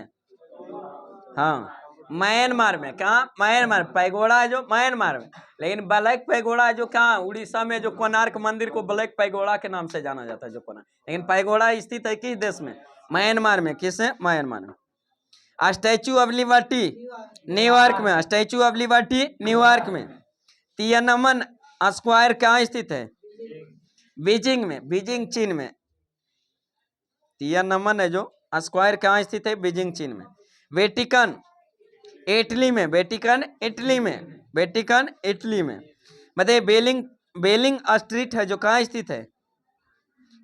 हाँ म्यांमार में। कहाँ? म्यांमार। पैगोडा है जो म्यांमार में। लेकिन ब्लैक पैगोडा है जो कहाँ? उड़ीसा में जो कोणार्क मंदिर को ब्लैक पैगोडा के नाम से जाना जाता है जो कोणार्क। लेकिन पैगोडा स्थित है किस देश में? म्यांमार में। किस है? म्यांमार में। स्टैचू ऑफ लिबर्टी न्यूयॉर्क में। स्टैचू ऑफ लिबर्टी न्यूयॉर्क में। तियानमन स्क्वायर कहाँ स्थित है? बीजिंग में। बीजिंग चीन में। तियानमन है जो स्क्वायर कहाँ स्थित है? बीजिंग चीन में। वेटिकन इटली में। वेटिकन इटली में। वेटिकन इटली में। बताइए बेलिंग स्ट्रीट है जो कहाँ स्थित है?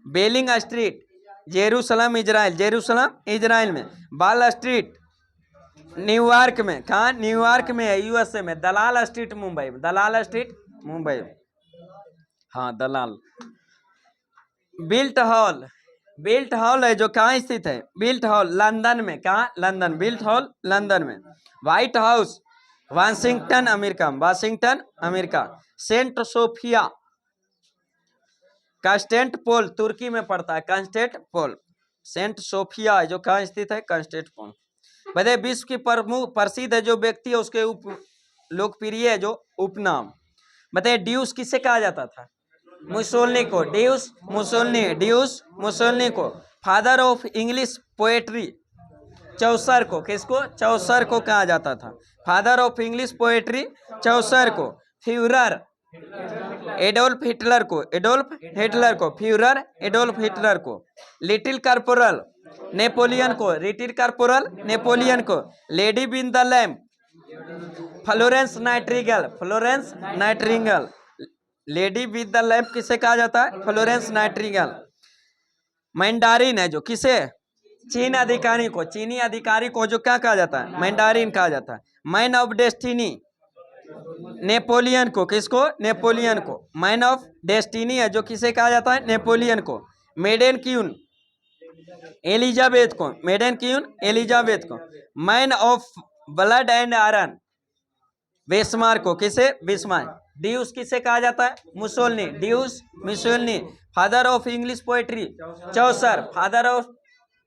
Wailing Street Jerusalem Israel. Jerusalem Israel में। बाल स्ट्रीट न्यूयॉर्क में। कहाँ? न्यूयॉर्क में है यूएसए में। दलाल स्ट्रीट मुंबई में। दलाल स्ट्रीट मुंबई में। हाँ दलाल। बिल्ट हॉल बिल्ट हॉल है जो कहाँ स्थित है? बिल्ट हॉल लंदन में। कहाँ? लंदन। बिल्ट हॉल लंदन में। White House Washington America. Washington America. Saint Sophia Constantinople तुर्की में पड़ता है। कांस्टेंटपोल। सेंट सोफिया है जो कहाँ स्थित है? कांस्टेंटपोल। बताइए विश्व की प्रमुख प्रसिद्ध है जो व्यक्ति है उसके लोकप्रिय है जो उपनाम। बताइए ड्यूस किसे कहा जाता था? मुसोलिनी को। ड्यूस मुसोलिनी। ड्यूस मुसोलिनी को। फादर ऑफ इंग्लिश पोएट्री चौसर को। किसको? चौसर को कहा जाता था। फादर ऑफ इंग्लिश पोएट्री चौसर को। फ्यूरर एडोल्फ हिटलर को। एडोल्फ हिटलर को। फ्यूरर एडोल्फ हिटलर को। लिटिल कॉर्पोरल नेपोलियन को। लिटिल कॉर्पोरल नेपोलियन को। Lady with the lamp Florence Nightingale. Florence Nightingale. Lady with the lamp किसे कहा जाता है? Florence Nightingale. मैंडारिन है जो किसे? चीन अधिकारी को। चीनी अधिकारी को जो क्या कहा जाता है? मैंडारिन कहा जाता है। मैन ऑफ डेस्टिनी नेपोलियन को। किसको? नेपोलियन को। मैन ऑफ डेस्टिनी है जो किसे कहा जाता है? नेपोलियन को। मेडन क्यून एलिजाबेथ को। मेडन क्यून एलिजाबेथ को। Man of blood and iron Bismarck को। किसे? बिस्मार्क। ड्यूस किसे कहा जाता है? Mussolini. Duce Mussolini. Father of English poetry Chaucer. Father of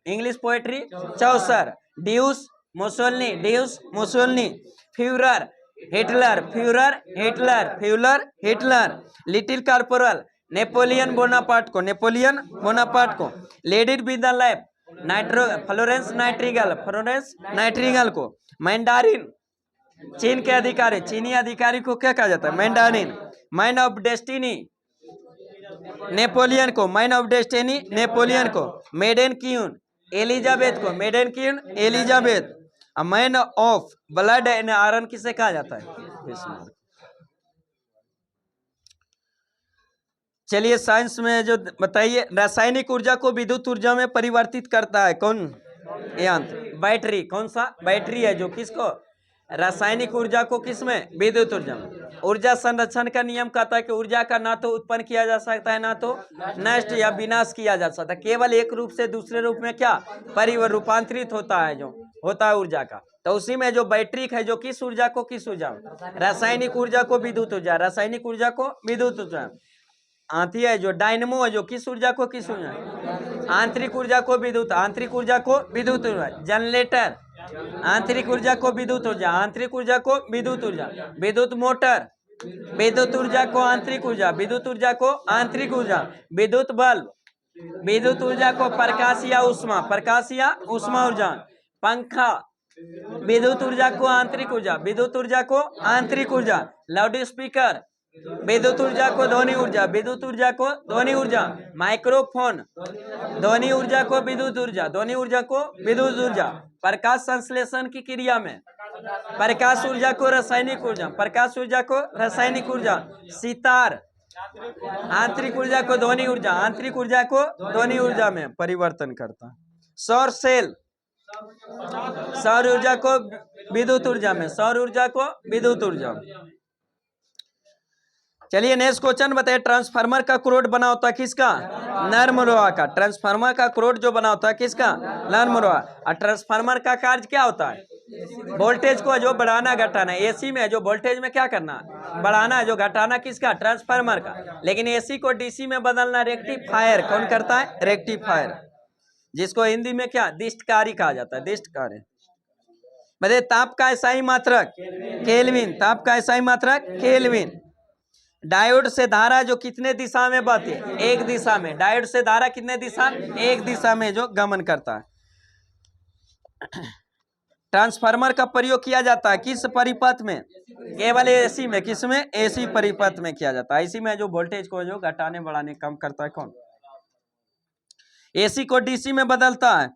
English poetry Chaucer. Duce Mussolini. Duce Mussolini. Fuhrer Hitler. Fuhrer Hitler. Fuhrer Hitler. Little corporal Napoleon Bonaparte को। नेपोलियन बोनापार्ट को। Lady with the lamp Florence Nightingale. Florence Nightingale को। मैंडारिन चीन के अधिकारी। चीनी अधिकारी को क्या कहा जाता है? Mandarin. Man of destiny Napoleon को। मैन ऑफ डेस्टिनी नेपोलियन को। मेडन क्यून एलिजाबेथ को। Maiden queen Elizabeth. Man of blood and iron किसे कहा जाता है? बिस्मार्क। चलिए साइंस में जो बताइए रासायनिक ऊर्जा को विद्युत ऊर्जा में परिवर्तित करता है कौन यंत्र? बैटरी। कौन सा? बैटरी है जो किसको? रासायनिक ऊर्जा को किसमें? विद्युत ऊर्जा में। ऊर्जा संरक्षण का नियम कहता है कि ऊर्जा का ना तो उत्पन्न किया जा सकता है ना तो नष्ट या विनाश किया जा सकता है, केवल एक रूप से दूसरे रूप में क्या रूपांतरित होता है, जो होता है ऊर्जा का। तो उसी में जो बैटरी है जो किस ऊर्जा को किस ऊर्जा में? रासायनिक ऊर्जा को विद्युत ऊर्जा, रासायनिक ऊर्जा को विद्युत ऊर्जा। आती है जो डायनमो है जो किस ऊर्जा को किस ऊर्जा? आंतरिक ऊर्जा को विद्युत, आंतरिक ऊर्जा को विद्युत ऊर्जा। जनरेटर आंतरिक ऊर्जा को विद्युत ऊर्जा, आंतरिक ऊर्जा को विद्युत ऊर्जा। विद्युत मोटर विद्युत ऊर्जा को आंतरिक ऊर्जा, विद्युत ऊर्जा को आंतरिक ऊर्जा। विद्युत बल्ब विद्युत ऊर्जा को प्रकाश या ऊष्मा, प्रकाश या ऊष्मा ऊर्जा। पंखा विद्युत ऊर्जा को आंतरिक ऊर्जा, विद्युत ऊर्जा को आंतरिक ऊर्जा। लाउड स्पीकर विद्युत ऊर्जा को ध्वनि ऊर्जा, विद्युत ऊर्जा को ध्वनि ऊर्जा। माइक्रोफोन ध्वनि ऊर्जा को विद्युत ऊर्जा, ध्वनि ऊर्जा को विद्युत ऊर्जा। प्रकाश संश्लेषण की क्रिया में प्रकाश ऊर्जा को रासायनिक ऊर्जा, प्रकाश ऊर्जा को रासायनिक ऊर्जा। सितार आंतरिक ऊर्जा को ध्वनि ऊर्जा, आंतरिक ऊर्जा को ध्वनि ऊर्जा में परिवर्तन करता है। सौर सेल सौर ऊर्जा को विद्युत ऊर्जा में, सौर ऊर्जा को विद्युत ऊर्जा। चलिए नेक्स्ट क्वेश्चन बताइए। ट्रांसफार्मर का क्रोड बना होता है किसका? नर्म लोहा का। ट्रांसफार्मर का क्रोड जो बना होता है किसका? नर्म लोहा। और ट्रांसफार्मर का कार्य क्या होता है? वोल्टेज को जो बढ़ाना घटाना। एसी में जो वोल्टेज में क्या करना? बढ़ाना, जो घटाना किसका? ट्रांसफार्मर का। लेकिन एसी को डीसी में बदलना रेक्टिफायर कौन करता है? रेक्टिफायर, जिसको हिंदी में क्या? दिष्टकारी कहा जाता है, दिष्टकारी। बताइए ताप का एसआई मात्रक केल्विन, ताप का एसआई मात्रक केल्विन। डायोड से धारा जो कितने दिशा में बहती है? एक दिशा में। डायोड से धारा कितने दिशा? एक दिशा में जो गमन करता है। ट्रांसफार्मर का प्रयोग किया जाता है किस परिपथ में? केवल एसी में। किस में? एसी परिपथ में किया जाता है। इसी में जो वोल्टेज को जो घटाने बढ़ाने कम करता है कौन? एसी को डीसी में बदलता है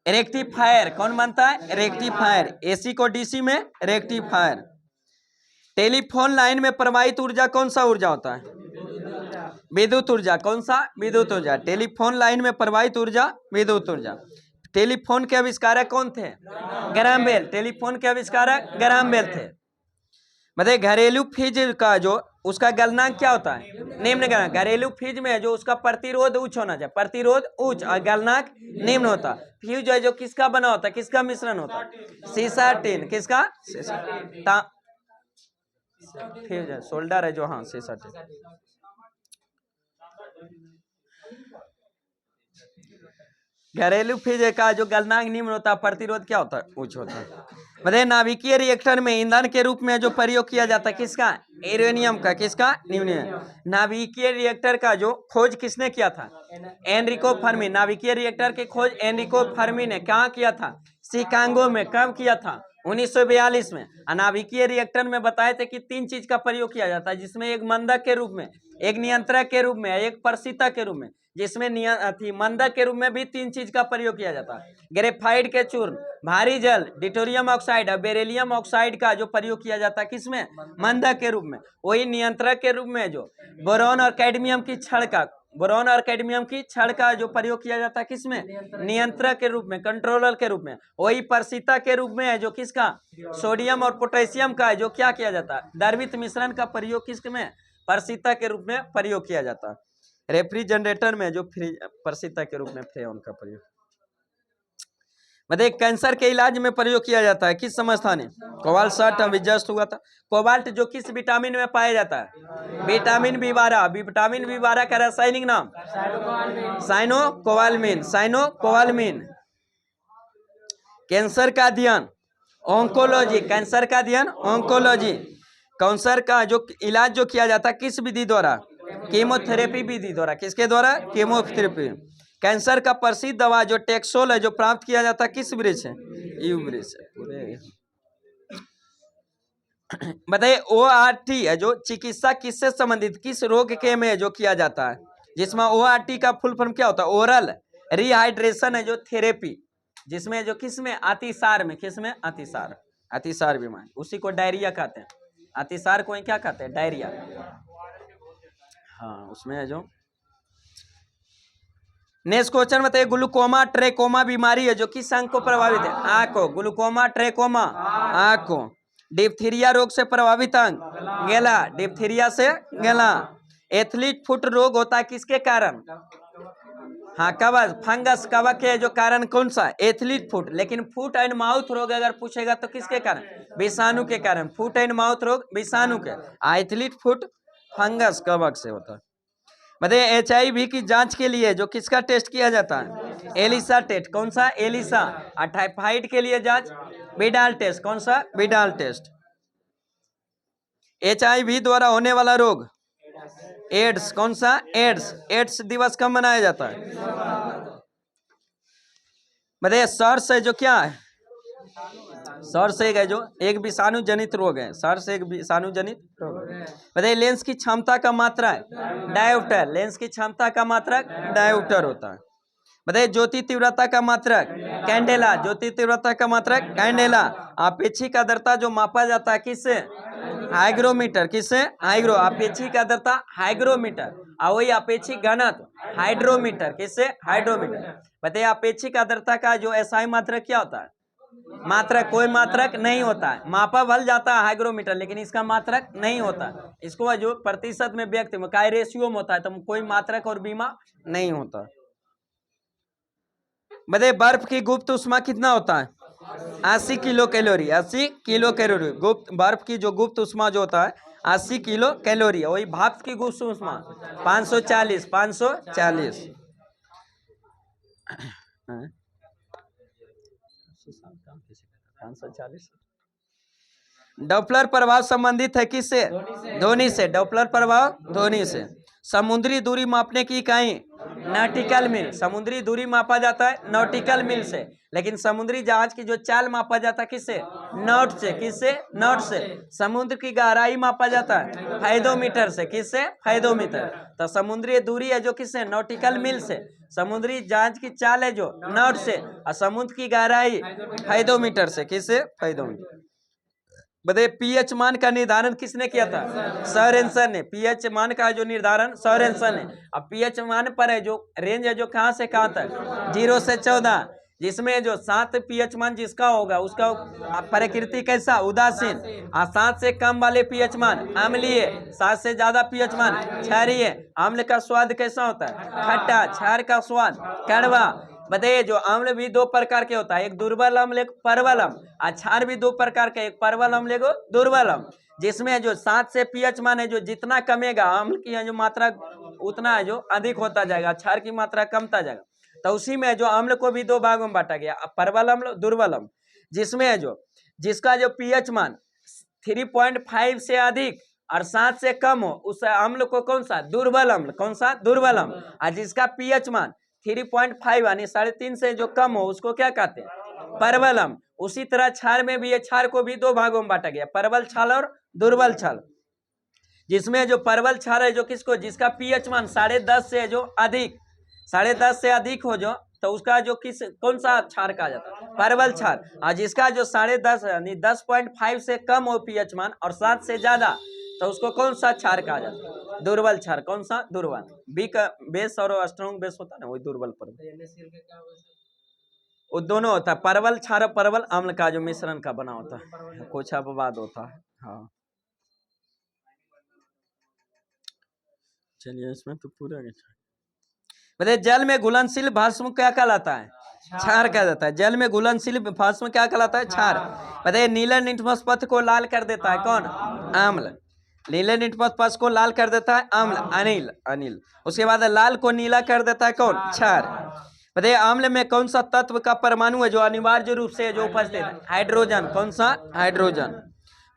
रेक्टिफायर। कौन बनता है? रेक्टिफायर। एसी को डीसी में रेक्टिफायर। टेलीफोन लाइन में प्रवाहित ऊर्जा कौन सा ऊर्जा होता है? विद्युत ऊर्जा। कौन सा? विद्युत ऊर्जा। टेलीफोन लाइन में प्रवाहित ऊर्जा विद्युत ऊर्जा। टेलीफोन के आविष्कारक कौन थे? Graham bell. टेलीफोन के आविष्कारक ग्राहम बेल थे। मतलब घरेलू फ्रिज का जो उसका गलनांक क्या होता है? निम्न गलनांक। घरेलू फ्रिज में जो उसका प्रतिरोध उच्च होना चाहिए, प्रतिरोध उच्च और गलनांक निम्न होता। फ्यूज है जो किसका बना होता है? किसका मिश्रण होता है? सीसा टिन। किसका? फ्यूज है, सोल्डर है जो, हाँ सीसा टिन। घरेलू फ्रिज का जो गलनांक निम्न होता है, प्रतिरोध क्या होता है? उच्च होता है। मतलब नाभिकीय रिएक्टर में ईंधन के रूप में जो प्रयोग किया जाता है किसका? यूरेनियम का। किसका? न्यूनियम। नाभिकीय रिएक्टर का जो खोज किसने किया था? Enrico Fermi. नाभिकीय रिएक्टर की खोज एनरिको फर्मी ने कहाँ किया था? शिकागो में। कब किया था? 1942 में। नाभिकीय रिएक्टर में बताए थे कि 3 चीज का प्रयोग किया जाता है, जिसमें एक मंदक के रूप में, एक नियंत्रक के रूप में, एक प्रशीतक के रूप में। जिसमें मंदक के रूप में भी 3 चीज का प्रयोग किया जाता है। ग्रेफाइट के चूर्ण, भारी जल, डिटोरियम ऑक्साइड और बेरिलियम ऑक्साइड का जो प्रयोग किया जाता है किसमें? मंदक के रूप में। वही नियंत्रक के रूप में जो बोरॉन और कैडमियम की छड़ का, बोरॉन और कैडमियम की छड़ का जो प्रयोग किया जाता है किसमें? नियंत्रक के रूप में, कंट्रोलर के रूप में। वही प्रशीतक के रूप में है जो किसका? सोडियम और पोटेशियम का जो क्या किया जाता है? द्रवित मिश्रण का प्रयोग किसमें? प्रशीतक के रूप में प्रयोग किया जाता है। रेफ्रिजरेटर में जो प्रशीतक के रूप में फ्रेऑन का प्रयोग। मतलब कैंसर के इलाज में प्रयोग किया जाता है किस समस्थान में? कोबाल्ट 60 अभी जस्ट हुआ था। कोबाल्ट जो किस विटामिन में पाया जाता है? Vitamin B12. विटामिन बी12 का रासायनिक नाम साइनोकोबाल्मिन, साइनोकोबाल्मिन। कैंसर का अध्ययन ऑन्कोलॉजी, कैंसर का अध्ययन ऑन्कोलॉजी। कैंसर का जो इलाज जो किया जाता है किस विधि द्वारा? कीमोथेरेपी विधि द्वारा। किसके द्वारा? कीमोथेरेपी। कैंसर का प्रसिद्ध दवा जो टेक्सोल है जो प्राप्त किया जाता है किस वृक्ष से? यू वृक्ष से। पूरे बताइए ORT है जो चिकित्सा किससे संबंधित, किस रोग के में जो किया जाता है? जिसमें ORT का फुल फॉर्म क्या होता है? ओरल रिहाइड्रेशन है जो थेरेपी, जिसमें जो किसमें? अतिसार में। किसमें? अतिसार। अतिसार बीमारी, उसी को डायरिया कहते हैं। अतिसार को क्या कहते हैं? डायरिया। हाँ उसमें है जो नेक्स्ट क्वेश्चन बताइए, ग्लूकोमा ट्रेकोमा बीमारी है जो किस अंग को प्रभावित है? आंख को। ग्लूकोमा ट्रेकोमा आंख को। डिप्थीरिया रोग से प्रभावित अंग गला, डिप्थीरिया से गला। एथलीट फुट रोग होता है किसके कारण? हाँ, कवक, फंगस कवक है जो कारण कौन सा? Athlete foot. लेकिन फुट एंड माउथ रोग अगर पूछेगा तो किसके कारण? विषाणु के कारण। फुट एंड माउथ रोग विषाणु के, एथलीट फुट फंगस कवक से होता है। बताइए HIV की जांच के लिए जो किसका टेस्ट किया जाता है? ELISA test. कौन सा? एलिसा। और टाइफाइड के लिए जांच विडाल टेस्ट। कौन सा? Widal test. HIV द्वारा होने वाला रोग एड्स। कौन सा? एड्स। एड्स दिवस कब मनाया जाता है? बताइए सर्स है जो क्या है? सर्स एक है जो एक विषाणु जनित रोग है। सर्स एक विषाणु जनित रोग है। बताइए लेंस की क्षमता का मात्रक डायोप्टर। लेंस की क्षमता का मात्रक डायोप्टर होता है। बताइए ज्योति तीव्रता का मात्रक कैंडेला। ज्योति तीव्रता का मात्रक कैंडेला। आपेक्षिक आर्द्रता जो मापा जाता है किससे? हाइग्रोमीटर। किससे? हाइग्रो। आपेक्षिक आर्द्रता हाइग्रोमीटर, और वही आपेक्षिक घनत्व हाइड्रोमीटर। किससे? हाइड्रोमीटर। बताइए अपेक्षिक आर्द्रता का जो SI मात्रक क्या होता है? मात्रक। कोई मात्रक नहीं होता है। मापा भल जाता है हाइग्रोमीटर, लेकिन इसका मात्रक नहीं होता। इसको जो प्रतिशत में व्यक्त में काय रेशियो में होता है, तो कोई मात्रक और बीमा नहीं होता। बताइए बर्फ की गुप्त उष्मा कितना होता है? 80 किलो कैलोरी। 80 kilo calorie. गुप्त बर्फ की जो गुप्त उष्मा जो होता है 80 किलो कैलोरी। वही भाप की गुप्त उष्मा 540। 540। डॉपलर प्रभाव संबंधित है किससे? ध्वनि से। डॉपलर प्रभाव ध्वनि से। समुद्री दूरी मापने की इकाई नॉटिकल मील। समुद्री दूरी मापा जाता है नॉटिकल मील से, लेकिन समुद्री जहाज की जो चाल मापा जाता है किससे? नॉट से। किससे? नॉट से। समुद्र की गहराई मापा जाता है फैदोमीटर से। किससे? फैदोमीटर। तो समुद्री दूरी है जो किससे? नॉटिकल मील से। समुद्री जहाज की चाल है जो नॉट से, और समुद्र की गहराई फैदोमीटर से। किससे? फैदोमीटर। बताइए पीएच मान का निर्धारण किसने किया था? सोरेनसन ने। पीएच मान का जो निर्धारण सोरेनसन ने। अब पीएच मान पर है जो रेंज है जो कहां से कहां तक? 0 से 14, जिसमें जो 7 पीएच मान जिसका होगा उसका प्रकृति कैसा? उदासीन। और 7 से कम वाले पीएच मान अम्लीय, 7 से ज्यादा पीएच मान क्षारीय। अम्ल का स्वाद कैसा होता है? खट्टा। क्षार का स्वाद कड़वा। बताइए जो अम्ल भी दो प्रकार के होता है, एक दुर्बल अम्ल एक प्रबल अम्ल। क्षार भी दो प्रकार के, एक प्रबल अम्ल एक दुर्बल अम्ल। जिसमें जो 7 से पीएच मान है जो जितना कमेगा अम्ल की जो मात्रा उतना है जो अधिक होता जाएगा, क्षार की मात्रा कमता जाएगा। तो उसी में जो अम्ल को भी दो भागों में बांटा गया, प्रबल अम्ल दुर्बल अम्ल। जिसमें है जो जिसका जो पीएच मान 3.5 से अधिक और 7 से कम हो उस अम्ल को कौन सा? दुर्बल अम्ल। कौन सा? दुर्बल अम्ल। और जिसका पीएच मान 3.5 यानी 3.5 से जो कम हो उसको क्या कहते हैं? प्रबल अम्ल। उसी तरह क्षार में भी, क्षार को भी दो भागों में बांटा गया, प्रबल क्षार और दुर्बल क्षार। जिसमें जो प्रबल क्षार है जो किसको? जिसका पीएच मान 10.5 से जो अधिक, 10.5 से अधिक हो जो, तो उसका जो किस कौन सा क्षार कहा जाता है? प्रबल क्षार। और जिसका जो 10.5 यानी 10.5 से कम हो पीएच मान और 7 से ज्यादा, तो उसको कौन सा क्षार कहा जाता है? दुर्बल क्षार। कौन सा? दुर्बल। बी का बेस और स्ट्रॉन्ग बेस होता है ना, वही दुर्बल प्रबल। वो दोनों होता है, परवल क्षार परवल अम्ल का जो मिश्रण का बना होता है, कुछ अपवाद होता है। हाँ चलिए इसमें तो पूरा बताइए जल में घुलनशील भस्म क्या कहलाता है? क्षार कहा जाता है। जल में घुलनशील भस्म क्या कहलाता है? क्षार। बताइए नीले लिटमस पथ को लाल कर देता है कौन? अम्ल। नीले लिटमस पथ को लाल कर देता है अम्ल, अनिल। अनिल। उसके बाद लाल को नीला कर देता है कौन? क्षार। बताइए अम्ल में कौन सा तत्व का परमाणु है जो अनिवार्य रूप से जो उपस्थित है? हाइड्रोजन। कौन सा? हाइड्रोजन।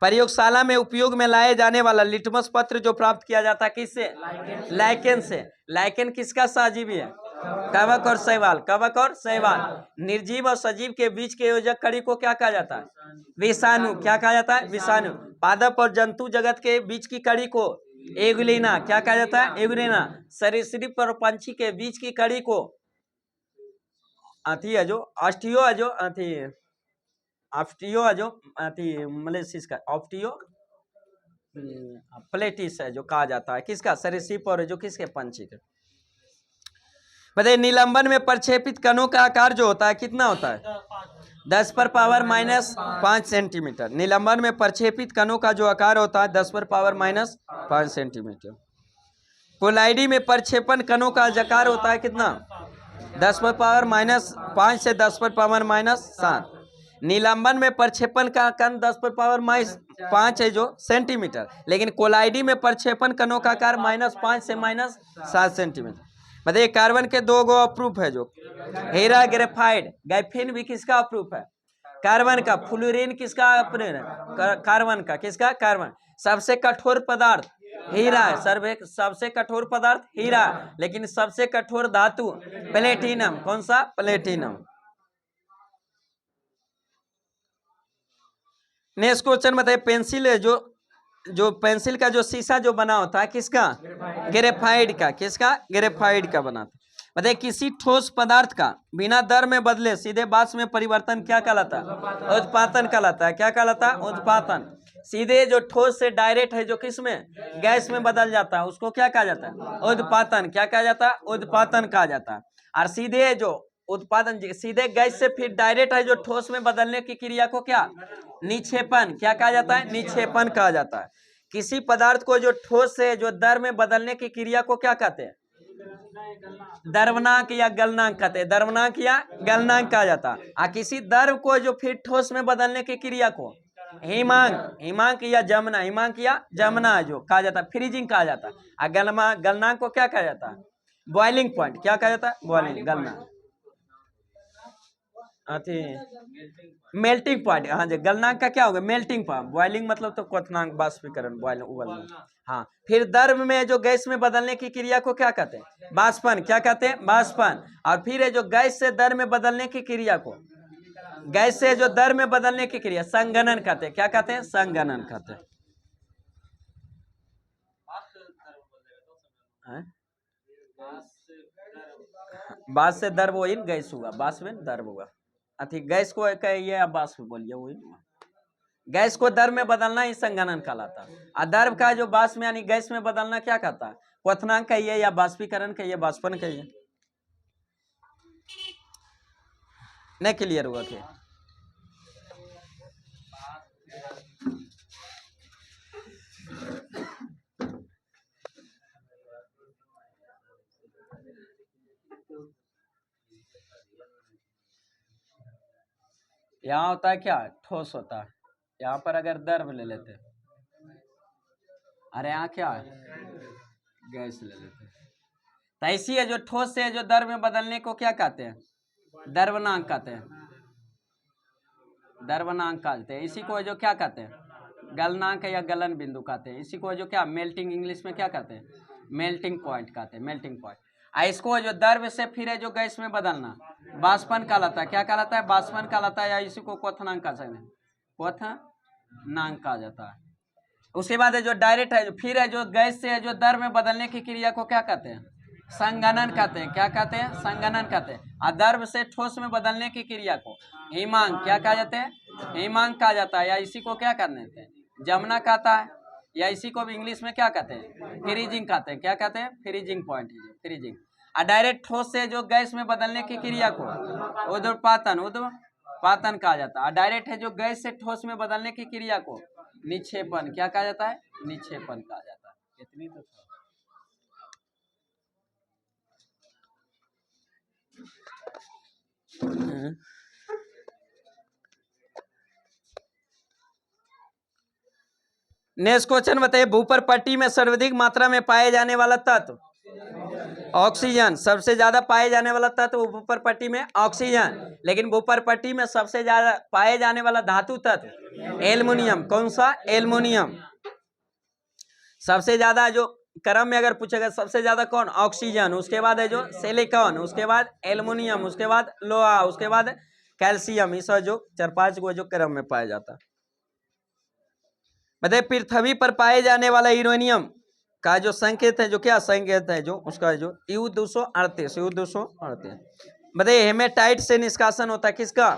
प्रयोगशाला में उपयोग में लाए जाने वाला लिटमस पत्र जो प्राप्त किया जाता है किससे? लाइकेन से। लाइकेन किसका सहजीवी है? कवक और शैवाल। कवक और शैवाल। निर्जीव और सजीव के बीच के योजक कड़ी को क्या कहा जाता है? विषाणु। क्या कहा जाता है? विषाणु। पादप और जंतु जगत के बीच की कड़ी को एगुलिना। क्या कहा जाता है? एगुलिना। सरीसृप और पंछी के बीच की कड़ी को अथी है जो ऑस्टियो है जो अथी ऑफ्टियो है जो अथी मलेसिस का ऑफ्टियो प्लेटिस है जो कहा जाता है किसका? सरीसृप और जो किसके? पंछी के। बताइए निलंबन में प्रक्षेपित कणों का आकार जो होता है कितना होता है? 10⁻⁻5 सेंटीमीटर। निलंबन में प्रक्षेपित कणों का जो आकार होता है 10⁻⁻5 सेंटीमीटर। कोलाइडी में प्रक्षेपण कणों का आकार होता है कितना? 10⁻⁻5 से 10⁻⁻7। निलंबन में प्रक्षेपण का कण 10⁻⁻5 है जो सेंटीमीटर, लेकिन कोलाइडी में प्रक्षेपण कणों का आकार -5 से -7 सेंटीमीटर। बताइए कार्बन के 2 गो अप्रूफ है जो हीरा ग्रेफाइड। ग्राफीन भी किसका अप्रूफ है? कार्बन का। फ्लोरीन किसका अप्रूफ है? कार्बन का। किसका? कार्बन। सबसे कठोर पदार्थ हीरा है। सबसे कठोर पदार्थ हीरा, लेकिन सबसे कठोर धातु प्लेटिनम। कौन सा? प्लेटिनम। नेक्स्ट क्वेश्चन बताइए पेंसिल है जो पेंसिल का जो शीशा जो बना होता है किसका? ग्रेफाइड का। किसका? ग्रेफाइड का बना था। बताइए किसी ठोस पदार्थ का बिना दर में बदले सीधे वाष्प में परिवर्तन क्या कहलाता है? उत्पादन कहलाता है। क्या कहलाता है? उत्पादन। सीधे जो ठोस से डायरेक्ट है जो किस में? गैस में बदल जाता है, उसको क्या कहा जाता है? उत्पादन। क्या कहा जाता है? उत्पादन कहा जाता है। और सीधे जो उत्पादन सीधे गैस से फिर डायरेक्ट है जो ठोस में बदलने की क्रिया को क्या? निक्षेपण। क्या कहा जाता है? निक्षेपण कहा जाता है। किसी पदार्थ को जो ठोस से जो दर में बदलने की क्रिया को क्या कहते हैं? द्रवनांक या गलनांक कहते हैं। द्रवनांक या गलनांक कहा जाता है। और किसी द्रव को जो फिर ठोस में बदलने की क्रिया को हिमांक या जमना, हिमांक या जमना जो कहा जाता है, फ्रीजिंग कहा जाता है। और गलनांक को क्या कहा जाता है? Boiling point. क्या कहा जाता है? बॉइलिंग। गलनांक मेल्टिंग पॉइंट। हाँ जी, गलनांक का क्या होगा? Melting point. बॉइलिंग मतलब तो क्वथनांक, बाष्पीकरण, बॉइलिंग, उबलना। हाँ, फिर द्रव में जो गैस में बदलने की क्रिया को क्या कहते हैं? बाष्पन। क्या कहते हैं? बाष्पन। और फिर है जो गैस से दर में बदलने की क्रिया को, गैस से जो दर में बदलने की क्रिया संघनन कहते हैं। क्या कहते हैं? संघनन कहते हैं। बाष्प से दर्व वही गैस हुआ, बाष्प में दर्व हुआ। अथी गैस को कहिए या बाष्प बोलिए, वही गैस को दर्व में बदलना ही संघनन कहलाता है। और दर्व का जो बाष्प में यानी गैस में बदलना क्या कहता है? क्वथनांक कहिए या बाष्पीकरण कहिए, बाष्पन कहिए। नहीं क्लियर हुआ क्या? यहाँ होता है क्या? ठोस होता है। यहाँ पर अगर द्रव ले लेते, अरे यहाँ क्या है? गैस ले लेते। तो ऐसी है जो ठोस से जो द्रव में बदलने को क्या कहते हैं? द्रवनांक कहते हैं। द्रवनांक कहते हैं। इसी को जो क्या कहते हैं? गलनांक या गलन बिंदु कहते हैं। इसी को जो क्या मेल्टिंग, इंग्लिश में क्या कहते हैं? मेल्टिंग पॉइंट कहते हैं। Melting point. इसको जो द्रव से फिर है जो गैस में बदलना बाष्पन कहलाता है। क्या कहलाता है? बाष्पन कहलाता है। या इसी को क्वथनांक कह सकते हैं। क्वथनांक कहा जाता है। उसके बाद है जो डायरेक्ट है फिर है जो गैस से है जो द्रव में बदलने की क्रिया को क्या कहते हैं? संघनन कहते हैं। क्या कहते हैं? संघनन कहते हैं। और द्रव से ठोस में बदलने की क्रिया को हिमांक क्या कहा जाता है? हिमांक कहा जाता है। या इसी को क्या कर देते हैं? जमना कहता है। या इसी को भी इंग्लिश में क्या कहते हैं? फ्रीजिंग कहते हैं। क्या कहते हैं? Freezing point, freezing. और डायरेक्ट ठोस से जो गैस में बदलने की क्रिया को उद्पातन कहा जाता है। और डायरेक्ट है जो गैस से ठोस में बदलने की क्रिया को निक्षेपण क्या कहा जाता है? निक्षेपण कहा जाता है। कितनी तो नेक्स्ट क्वेश्चन बताइए भूपर पट्टी में सर्वाधिक मात्रा में पाए जाने वाला तत्व ऑक्सीजन। सबसे ज्यादा पाए जाने वाला तत्व भूपर पट्टी में ऑक्सीजन। लेकिन भूपर पट्टी में सबसे ज्यादा पाए जाने वाला धातु तत्व एल्युमिनियम। कौन सा? एल्युमिनियम। सबसे ज्यादा जो क्रम में अगर पूछेगा सबसे ज्यादा कौन? ऑक्सीजन। उसके बाद है जो सिलिकॉन, उसके बाद एल्युमिनियम, उसके बाद लोहा, उसके बाद कैल्शियम। इस जो 4-5 को जो क्रम में पाया जाता है। बताइए पृथ्वी पर पाए जाने वाला यूरेनियम का जो संकेत है जो क्या संकेत है जो उसका जो U-238। बताइए हेमेटाइट से निष्कासन होता है किसका?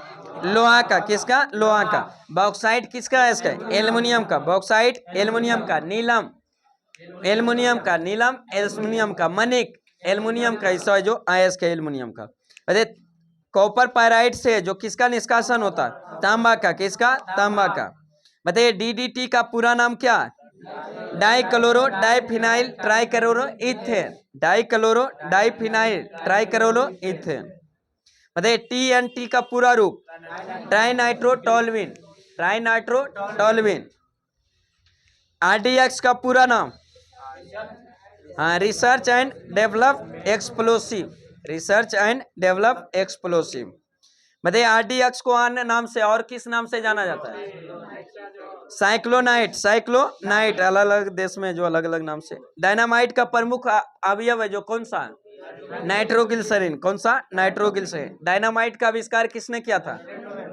लोहा का। किसका? लोहा का। बॉक्साइट किसका है? इसका एल्युमिनियम का। बॉक्साइट एल्युमिनियम का। नीलम एल्युमिनियम का। नीलम एल्युमिनियम का। मणिक एल्युमिनियम का हिस्सा है जो अयस्क है एल्युमिनियम का। अरे कॉपर पायराइड से जो किसका निष्कासन होता है? तांबा का। किसका? तांबा का। बताइए डीडीटी का पूरा नाम क्या है? Dichloro diphenyl trichloro ethane. Dichloro diphenyl trichloro ethane. बताइए टीएनटी का पूरा रूप? ट्राइनाइट्रोटोलुइन। ट्राइनाइट्रोटोलुइन। आरडीएक्स का पूरा नाम? हाँ, research and develop explosive. Research and develop explosive. बताइए आरडीएक्स को अन्य नाम से और किस नाम से जाना जाता है? साइक्लोनाइट। साइक्लोनाइट अलग अलग देश में जो अलग अलग नाम से। डायनामाइट का प्रमुख अवयव है जो कौन सा? नाइट्रोग्लिसरीन। कौन सा? नाइट्रोग्लिसरीन। डायनामाइट का आविष्कार किसने किया था?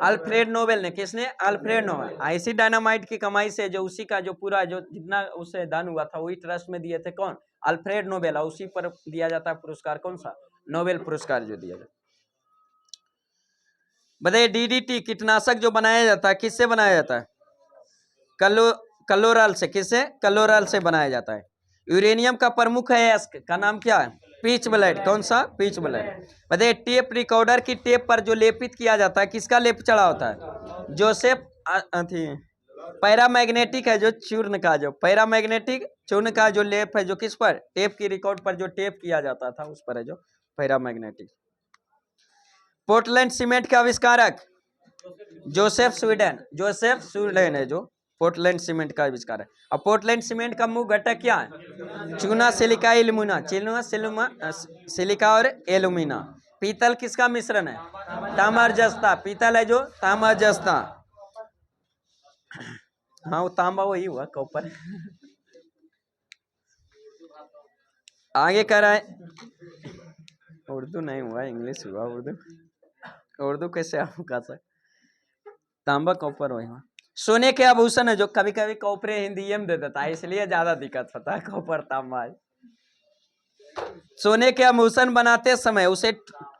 अल्फ्रेड नोबेल ने। किसने? Alfred Nobel. ऐसी डायनामाइट की कमाई से जो उसी का जो पूरा जो जितना उसे दान हुआ था वही ट्रस्ट में दिए थे कौन? Alfred Nobel. और उसी पर दिया जाता है पुरस्कार कौन सा? नोबेल पुरस्कार जो दिया जाता। बताइए डीडीटी कीटनाशक जो बनाया जाता है किससे बनाया जाता है? कलोराल से। किससे? कलोराल से बनाया जाता है। यूरेनियम का प्रमुख अयस्क का नाम क्या है? Pitch blade. कौन सा? Pitch blade. बताइए टेप रिकॉर्डर की टेप पर जो लेपित किया जाता है किसका लेप चढ़ा होता है? जोसेफ पैरामैग्नेटिक है जो चूर्ण का जो पैरामैग्नेटिक चूर्ण का जो लेप है जो किस पर? टेप की रिकॉर्ड पर जो टेप किया जाता था उस पर है जो पैरामैग्नेटिक। पोर्टलैंड सीमेंट के आविष्कारक? Joseph Sweden. जोसेफ स्वीडन है जो पोर्टलैंड सीमेंट का आविष्कार है। और पोर्टलैंड सीमेंट का मुख्य घटक क्या है? चूना, सिलिका, एल्यूमिना। चूना, सिलिका और एल्यूमिना। पीतल किसका मिश्रण है? तांबा और जस्ता। पीतल है जो तांबा और जस्ता। हाँ वो तांबा वही हुआ कॉपर। आगे कर रहा है। उर्दू नहीं हुआ, इंग्लिश हुआ। उर्दू कैसे आपका सर? तांबा कॉपर वही हुआ। सोने के आभूषण है जो कभी कभी कॉपरे हिंदी में दे देता है इसलिए ज्यादा दिक्कत होता है। कॉपर तांबा है। सोने के आभूषण बनाते समय उसे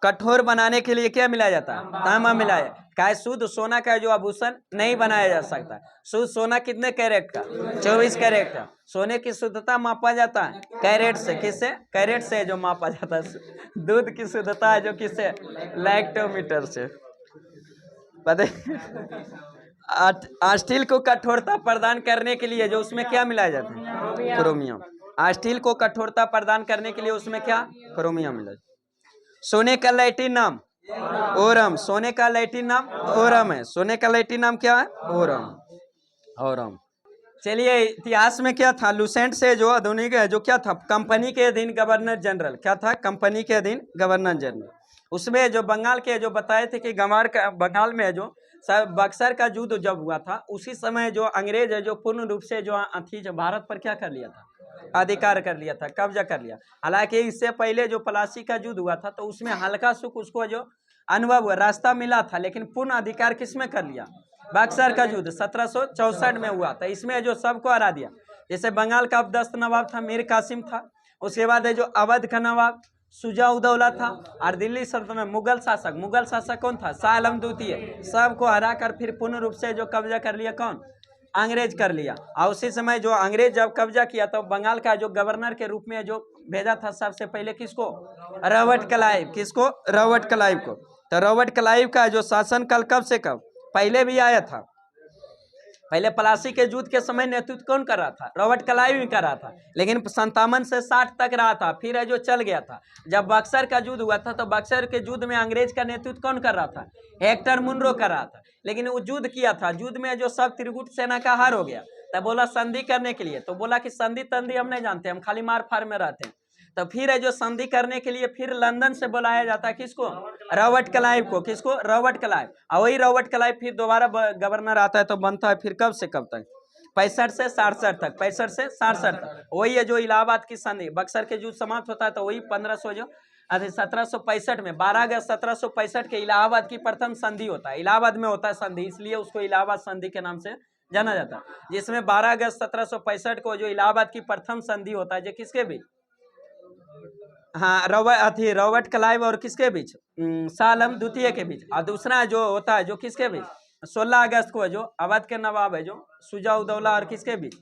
कठोर बनाने के लिए क्या मिलाया जाता है? तांबा मिलाया। क्या शुद्ध सोना का जो आभूषण नहीं बनाया जा सकता। शुद्ध सोना कितने कैरेट का? 24 कैरेट का। सोने की शुद्धता मापा जाता है कैरेट से। किससे? कैरेट से जो मापा जाता है। दूध की शुद्धता है जो किससे? लैक्टोमीटर से। पता स्टील को कठोरता प्रदान करने के लिए जो उसमें क्या मिलाया जाता है? क्रोमियम। स्टील को कठोरता प्रदान करने के लिए उसमें क्या? क्रोमियम मिला। सोने का लैटिन नाम? ओरम। सोने का लैटिन नाम ओरम है। सोने का लैटिन नाम क्या है? ओरम। ओरम। चलिए इतिहास में क्या था? लुसेंट से जो आधुनिक है जो क्या था? कंपनी के अधीन गवर्नर जनरल। क्या था? कंपनी के अधीन गवर्नर जनरल। उसमें जो बंगाल के जो बताए थे कि बंगाल में जो बक्सर का युद्ध जब हुआ था उसी समय जो अंग्रेज है जो पूर्ण रूप से जो अथी जो भारत पर क्या कर लिया था? अधिकार कर लिया था, कब्जा कर लिया। हालांकि इससे पहले जो प्लासी का युद्ध हुआ था तो उसमें हल्का सुख उसको जो अनुभव हुआ, रास्ता मिला था, लेकिन पूर्ण अधिकार किसमें कर लिया? बक्सर का युद्ध 1764 में हुआ था। इसमें जो सबको हरा दिया। जैसे बंगाल का अबदस्त नवाब था मीर कासिम था। उसके बाद है जो अवध का नवाब शुजा-उद-दौला था। और दिल्ली सल्तनत में मुगल शासक कौन था? शाह आलम द्वितीय। सबको हरा कर फिर पूर्ण रूप से जो कब्जा कर लिया कौन? अंग्रेज कर लिया। और उसी समय जो अंग्रेज जब कब्जा किया तो बंगाल का जो गवर्नर के रूप में जो भेजा था सबसे पहले किसको? Robert Clive. किसको? रॉबर्ट क्लाइव को। तो रॉबर्ट क्लाइव का जो शासन काल कब से कब? पहले भी आया था। पहले प्लासी के युद्ध के समय नेतृत्व कौन कर रहा था? रॉबर्ट क्लाइव ही कर रहा था। लेकिन 57 से 60 तक रहा था, फिर है जो चल गया था। जब बक्सर का युद्ध हुआ था तो बक्सर के युद्ध में अंग्रेज का नेतृत्व कौन कर रहा था? हेक्टर मुनरो कर रहा था। लेकिन वो युद्ध किया था, युद्ध में जो सब त्रिगुट सेना का हार हो गया। तब बोला संधि करने के लिए, तो बोला कि संधि तंधि हम नहीं जानते, हम खाली मार फार में रहते हैं। तो फिर है जो संधि करने के लिए फिर लंदन से बुलाया जाता है किसको? रॉबर्ट क्लाइव को। किसको? Robert Clive. और वही रॉबर्ट क्लाइव फिर दोबारा गवर्नर आता है तो बनता है फिर कब से कब तक? 65 से 67 तक। 65 से 67 तक। वही है जो इलाहाबाद की संधि, बक्सर के युद्ध समाप्त होता है तो वही 1500 जो 1765 में 12 अगस्त 1765 के इलाहाबाद की प्रथम संधि होता है। इलाहाबाद में होता है संधि, इसलिए उसको इलाहाबाद संधि के नाम से जाना जाता है। जिसमें 12 अगस्त 1765 को जो इलाहाबाद की प्रथम संधि होता है जो किसके बीच? हाँ रॉबर्ट क्लाइव और किसके बीच? शाह आलम द्वितीय के बीच। और दूसरा जो होता है जो किसके बीच? 16 अगस्त को जो अवध के नवाब है जो शुजा-उद-दौला और किसके बीच?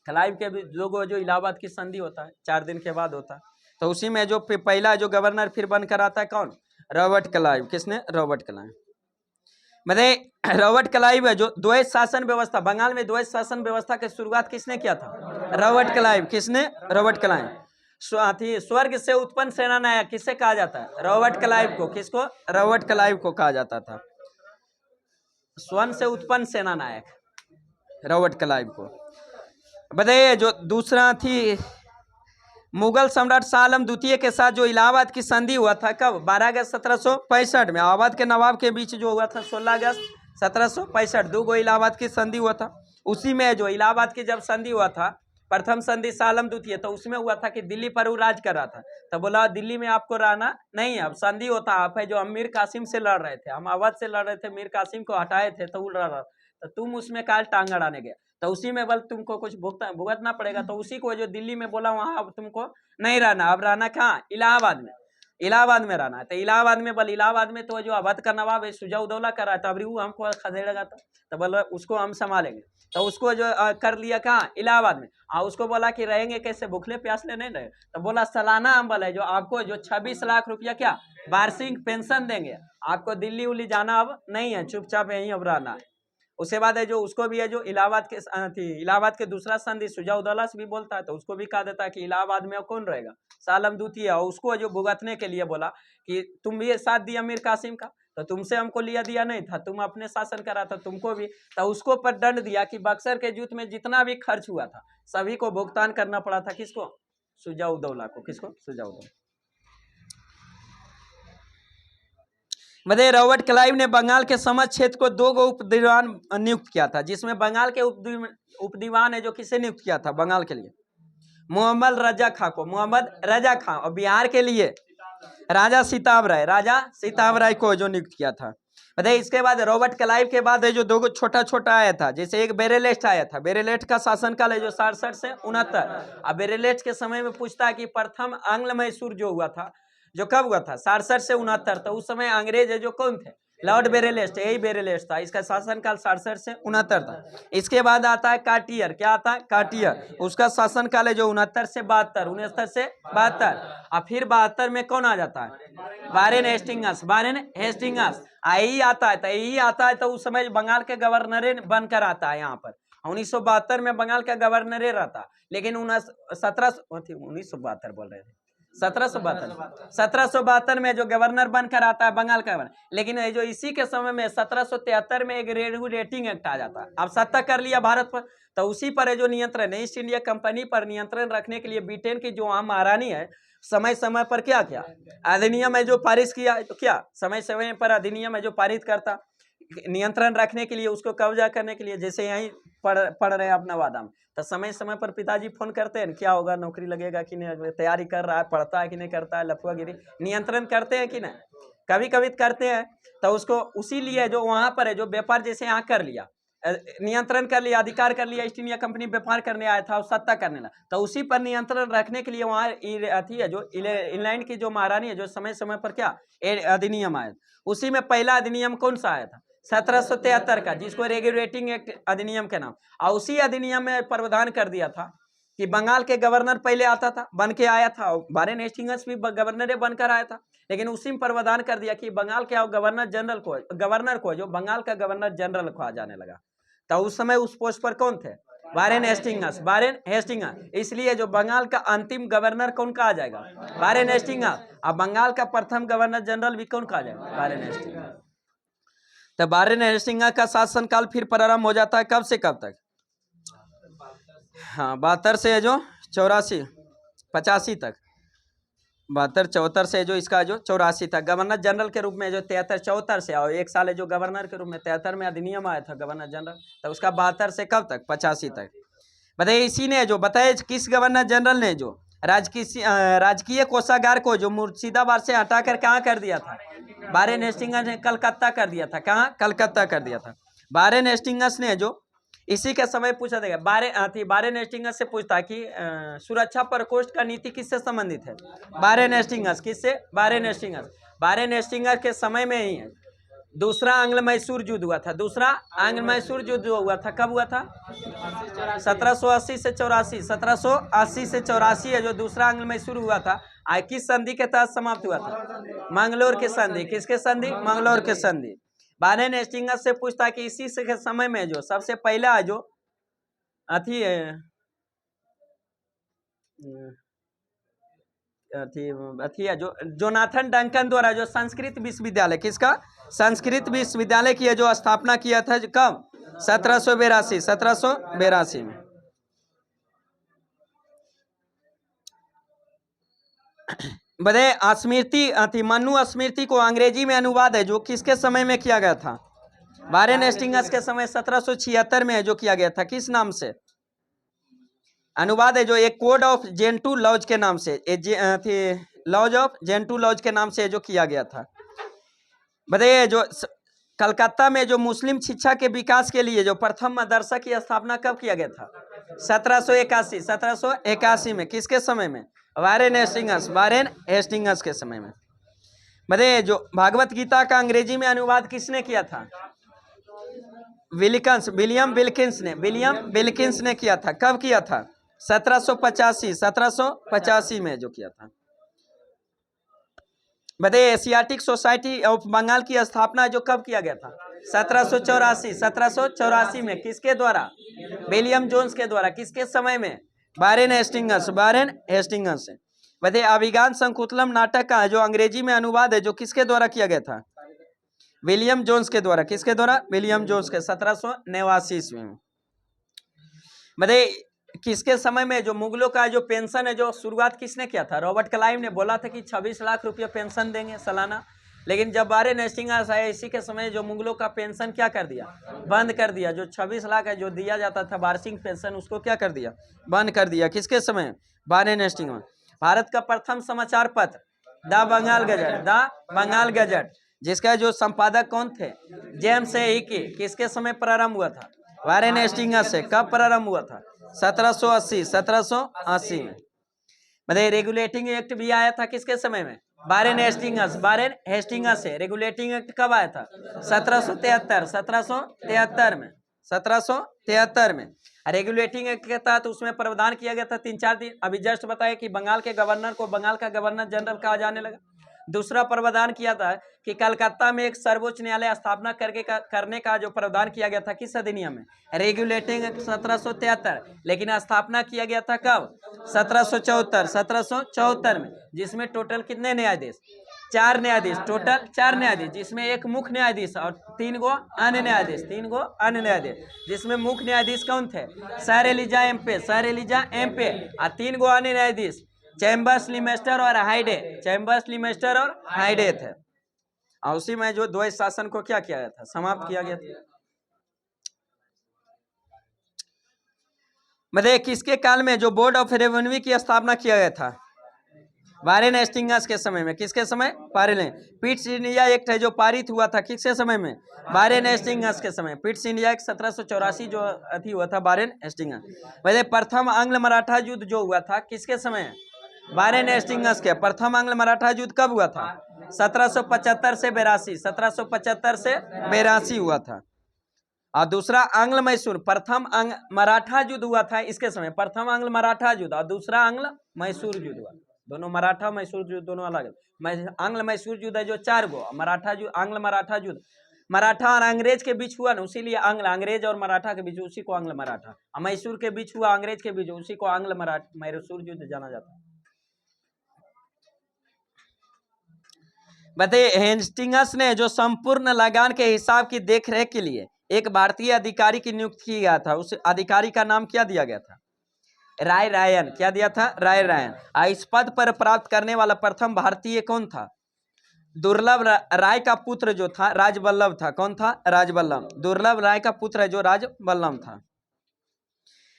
क्लाइव के बीच। लोगों जो इलाहाबाद की संधि होता है 4 दिन के बाद होता है। तो उसी में जो पहला जो गवर्नर फिर बनकर आता है कौन, रॉबर्ट क्लाइव। किसने, रॉबर्ट क्लाइव। मतलब रॉबर्ट क्लाइव है जो द्वैत शासन व्यवस्था, बंगाल में द्वैत शासन व्यवस्था की शुरुआत किसने किया था, रॉबर्ट क्लाइव। किसने, रॉबर्ट क्लाइव। स्वर्ग से उत्पन्न सेनानायक किसे कहा जाता है, रॉबर्ट क्लाइव को। किसको, रॉबर्ट क्लाइव को कहा जाता था, स्वर्ण से उत्पन्न सेनानायक रॉबर्ट क्लाइव को। बताइए जो दूसरा थी, मुगल सम्राट शाह आलम द्वितीय के साथ जो इलाहाबाद की संधि हुआ था, कब, 12 अगस्त 1765 में। इलाहाबाद के नवाब के बीच जो हुआ था 16 अगस्त 1765, 2 इलाहाबाद की संधि हुआ था। उसी में जो इलाहाबाद की जब संधि हुआ था, प्रथम संधि शाह आलम द्वितीय, तो उसमें हुआ था कि दिल्ली पर वो राज कर रहा था, तो बोला दिल्ली में आपको रहना नहीं है, अब संधि होता आप है जो हम मीर कासिम से लड़ रहे थे, हम अवध से लड़ रहे थे, मीर कासिम को हटाए थे तो वो लड़ रहा, तो तुम उसमें काल टांग अड़ाने गया, तो उसी में बल तुमको कुछ भुगतना पड़ेगा। तो उसी को जो दिल्ली में बोला वहां अब तुमको नहीं रहना, अब रहना कहाँ, इलाहाबाद में, इलाहाबाद में रहना है। तो इलाहाबाद में बल, इलाहाबाद में तो जो अवध का नवाब है शुजा-उद-दौला कर रहा था, अब वो हमको खदेड़ेगा तो बोला उसको हम संभालेंगे, तो उसको जो कर लिया कहाँ, इलाहाबाद में। उसको बोला कि रहेंगे कैसे, भूखले प्यासले नहीं रहे, तो बोला सालाना हम बोले जो आपको जो 26 लाख रुपया क्या वार्षिक पेंशन देंगे, आपको दिल्ली उल्ली जाना अब नहीं है, चुपचाप यहीं अब रहना है। उसके बाद है जो उसको भी है जो इलाहाबाद के दूसरा संधि शुजा-उद-दौला से भी बोलता है, तो उसको भी कहा देता है कि इलाहाबाद में कौन रहेगा, शाह आलम द्वितीय। और उसको जो भुगतने के लिए बोला कि तुम भी साथ दिया मीर कासिम का, तो तुमसे हमको लिया दिया नहीं था, तुम अपने शासन करा था, तुमको भी, तो उसको पर दंड दिया कि बक्सर के युद्ध में जितना भी खर्च हुआ था सभी को भुगतान करना पड़ा था। किसको, शुजा-उद-दौला को। किसको, शुजा-उद-दौला। मतलब रॉबर्ट क्लाइव ने बंगाल के समस्त क्षेत्र को 2 उप दीवान नियुक्त किया था, जिसमें बंगाल के उप दीवान है जो किसे नियुक्त किया था बंगाल के लिए, मोहम्मद रजा खां को, मोहम्मद रजा खां। और बिहार के लिए राजा सीताब राय, राजा सीताब राय को जो नियुक्त किया था। बताइए इसके बाद रॉबर्ट क्लाइव के बाद है जो 2 छोटा छोटा आया था, जैसे एक बेरेलेस्ट आया था, बेरेलेस्ट का शासनकाल है जो 67 से 69। अब बेरेलेस्ट के समय में पूछता है कि प्रथम आंग्ल मैसूर जो हुआ था जो कब हुआ था, 67 से 69, तो उस समय अंग्रेज है जो कौन थे, लॉर्ड बेरेलेस्ट, यही बेरेलेस्ट था, इसका शासनकाल 67 से 69 था। इसके बाद आता है कार्टियर, क्या आता है, कार्टियर, उसका शासनकाल है जो 69 से 72, 69 से 72। और फिर 72 में कौन आ जाता है, वारेन हेस्टिंग्स, वारेन हेस्टिंग्स यही आता है, तो यही आता है, तो उस समय बंगाल के गवर्नर बनकर आता है यहाँ पर। 1972 में बंगाल का गवर्नर रहता, लेकिन 1972 बोल रहे थे, 1772 में जो गवर्नर बनकर आता है बंगाल का गवर्नर। लेकिन जो इसी के समय में 1773 में एक रेगुलेटिंग एक्ट आ जाता है, अब सत्ता कर लिया भारत पर, तो उसी पर है जो नियंत्रण, ईस्ट इंडिया कंपनी पर नियंत्रण रखने के लिए ब्रिटेन की जो आम महारानी है समय समय पर क्या क्या अधिनियम है जो पारित किया, तो क्या समय समय पर अधिनियम है जो पारित करता, नियंत्रण रखने के लिए, उसको कब्जा करने के लिए। जैसे यहीं पढ़ रहे हैं अपना वादम, तो समय समय पर पिताजी फोन करते हैं, क्या होगा, नौकरी लगेगा कि नहीं, तैयारी कर रहा है, पढ़ता है कि नहीं करता है, लफुआगिरी नियंत्रण करते हैं कि नहीं, कभी कभी करते हैं। तो उसको उसी लिए जो वहां पर है जो व्यापार, जैसे यहाँ कर लिया, नियंत्रण कर लिया, अधिकार कर लिया, ईस्ट इंडिया कंपनी व्यापार करने आया था और सत्ता करने लगा, तो उसी पर नियंत्रण रखने के लिए वहाँ अथी है जो इंग्लैंड की जो महारानी है जो समय समय पर क्या अधिनियम आया, उसी में पहला अधिनियम कौन सा आया था, 1773 का, जिसको रेगुलेटिंग एक्ट अधिनियम के नाम। और उसी अधिनियम में प्रावधान कर दिया था कि बंगाल के गवर्नर पहले आता था, बन के आया था, वारेन हेस्टिंग्स भी गवर्नर बनकर आया था, लेकिन उसी में प्रावधान कर दिया कि बंगाल के गवर्नर जनरल को, गवर्नर को जो बंगाल का गवर्नर जनरल कहा जाने लगा। तो उस समय उस पोस्ट पर कौन थे, वारेन हेस्टिंग्स, वारेन हेस्टिंग्स। इसलिए जो बंगाल का अंतिम गवर्नर कौन कहा जाएगा, वारेन हेस्टिंग्स। और बंगाल का प्रथम गवर्नर जनरल भी कौन कहा जाएगा, वारेन हेस्टिंग्स। तो वारेन हेस्टिंग्स का शासनकाल फिर प्रारंभ हो जाता है कब से कब तक, हाँ 72 से जो 84 85 तक, 72 74 से जो इसका जो 84 तक गवर्नर जनरल के रूप में जो 73 74 से, और एक साल है जो गवर्नर के रूप में 73 में अधिनियम आया था गवर्नर जनरल, तो उसका 72 से कब तक 85 तक। बताइए इसी ने जो बताए किस गवर्नर जनरल ने जो राजकीय कोषागार को जो मुर्शिदाबाद से हटाकर कहाँ कर दिया था, वारेन हेस्टिंग्स ने कलकत्ता कर दिया था, कहाँ, कलकत्ता कर दिया था। वारेन हेस्टिंग्स ने जो इसी के समय पूछा देगा, वारेन हेस्टिंग्स से पूछता कि सुरक्षा प्रकोष्ठ का नीति किससे संबंधित है, वारेन हेस्टिंग्स, किससे, वारेन हेस्टिंग्स। वारेन हेस्टिंग्स के समय में ही है दूसरा आंग्ल मैसूर युद्ध हुआ था, दूसरा आंग्ल मैसूर युद्ध जो हुआ था कब हुआ था, 1780 से 84, 1780 से 84 है जो दूसरा आंग्ल मैसूर हुआ था। किस संधि के तहत समाप्त हुआ था? मंगलोर के संधि। किसके संधि? मंगलोर के संधि। वारेन हेस्टिंग्स से पूछता कि इसी से के समय में जो सबसे पहला जो अथी अथी है जो जोनाथन डंकन द्वारा जो संस्कृत विश्वविद्यालय, किसका? संस्कृत विश्वविद्यालय की जो स्थापना किया था कब? 1782 में। बताइए स्मृति अथी मनु स्मृति को अंग्रेजी में अनुवाद है जो किसके समय में किया गया था? वारेन हेस्टिंग्स के समय 1776 में है जो किया गया था। किस नाम से अनुवाद है? जो एक कोड ऑफ जेंटू लॉज के नाम से, लॉज ऑफ जेंटू लॉज के नाम से जो किया गया था। बताइए जो कलकत्ता में जो मुस्लिम शिक्षा के विकास के लिए जो प्रथम मदरसा की स्थापना कब किया गया था? 1781 में। किसके समय में? वारेन हेस्टिंग्स के समय में। बताइए जो भागवत गीता का अंग्रेजी में अनुवाद किसने किया था? विलियम विल्किंस ने किया था। कब किया था? 1785 में जो किया था। बताइए एशियाटिक सोसाइटी ऑफ बंगाल की स्थापना जो कब किया गया था? 1784 में। किसके द्वारा? विलियम जोन्स के द्वारा। किसके समय में? वारेन हेस्टिंग्स से। बताइए अभिज्ञान संकुतलम नाटक का जो अंग्रेजी में अनुवाद है जो किसके द्वारा किया गया था? विलियम जोन्स के द्वारा। किसके द्वारा? विलियम जोन्स के 1789 ईस्वी में। बताइए किसके समय में जो मुगलों का जो पेंशन है जो शुरुआत किसने किया था? रॉबर्ट क्लाइव ने बोला था कि 26 लाख रुपये पेंशन देंगे सालाना, लेकिन जब वारेन हेस्टिंग्स आया इसी के समय जो मुगलों का पेंशन क्या कर दिया? बंद कर दिया। जो 26 लाख है जो दिया जाता था वार्षिक पेंशन उसको क्या कर दिया? बंद कर दिया। किसके समय? Warren Hastings. भारत का प्रथम समाचार पत्र द बंगाल गजट जिसका जो संपादक कौन थे? James Hicky. किसके समय प्रारंभ हुआ था? वारेन हेस्टिंग्स से। कब प्रारंभ हुआ था? 1780 में। मतलब रेगुलेटिंग एक्ट भी आया था किसके समय में? वारेन हेस्टिंग्स से। रेगुलेटिंग एक्ट कब आया था? 1773 में। रेगुलेटिंग एक्ट के तहत उसमें प्रावधान किया गया था 3-4 दिन अभी जस्ट बताया कि बंगाल के गवर्नर को बंगाल का गवर्नर जनरल कहा जाने लगा। दूसरा प्रावधान किया था कि कलकत्ता में एक सर्वोच्च न्यायालय स्थापना करने का जो प्रावधान किया गया था किस अधिनियम में? Regulating act 1773। लेकिन स्थापना किया गया था कब? 1774 में, जिसमें टोटल कितने न्यायाधीश? 4 न्यायाधीश। टोटल 4 न्यायाधीश, जिसमें एक मुख्य न्यायाधीश और 3 गो अन्य न्यायाधीश। जिसमें मुख्य न्यायाधीश कौन थे? सर एलिजा एम्पे और 3 गो अन्य न्यायाधीश चैम्बर्स लिमेस्टर और हाइडे थे। और उसी में जो द्वैध शासन को क्या किया गया था? समाप्त किया गया था। मतलब किसके काल में जो बोर्ड ऑफ रेवेन्यू की स्थापना किया गया था? वारेन हेस्टिंग्स के समय में। किसके समय? पिट्स इंडिया एक्ट है जो पारित हुआ था किसके समय में? वारेन हेस्टिंग्स के समय। पिट्स इंडिया एक्ट 1784 जो अथी हुआ था वारेन हेस्टिंग्स। वैसे प्रथम आंग्ल मराठा युद्ध जो हुआ था किसके समय? वारेन हेस्टिंग्स के। प्रथम आंग्ल मराठा युद्ध कब हुआ था? 1775 से 82 हुआ था। और दूसरा आंग्ल मैसूर। प्रथम मराठा युद्ध हुआ था इसके समय। प्रथम आंग्ल मराठा युद्ध और दूसरा आंग्ल मैसूर युद्ध हुआ। दोनों मराठा मैसूर युद्ध दोनों अलग। आंग्ल मैसूर युद्ध है जो 4 गो। आंग्ल मराठा युद्ध मराठा और अंग्रेज के बीच हुआ ना, उसीलिए अंग्रेज और मराठा के बीच उसी को आंग्ल मराठा। मैसूर के बीच हुआ अंग्रेज के बीच उसी को आंग्ल मैसूर युद्ध जाना जाता है। बताइए हेस्टिंग्स ने जो संपूर्ण लगान के हिसाब की देखरेख के लिए एक भारतीय अधिकारी की नियुक्ति की गया था, उस अधिकारी का नाम क्या दिया गया था? राय रायन। क्या दिया था? राय रायन। इस पद पर प्राप्त करने वाला प्रथम भारतीय कौन था? दुर्लभ राय का पुत्र जो था राजवल्लभ था। कौन था? राजवल्लभ। दुर्लभ राय का पुत्र है जो राजवल्लभ था।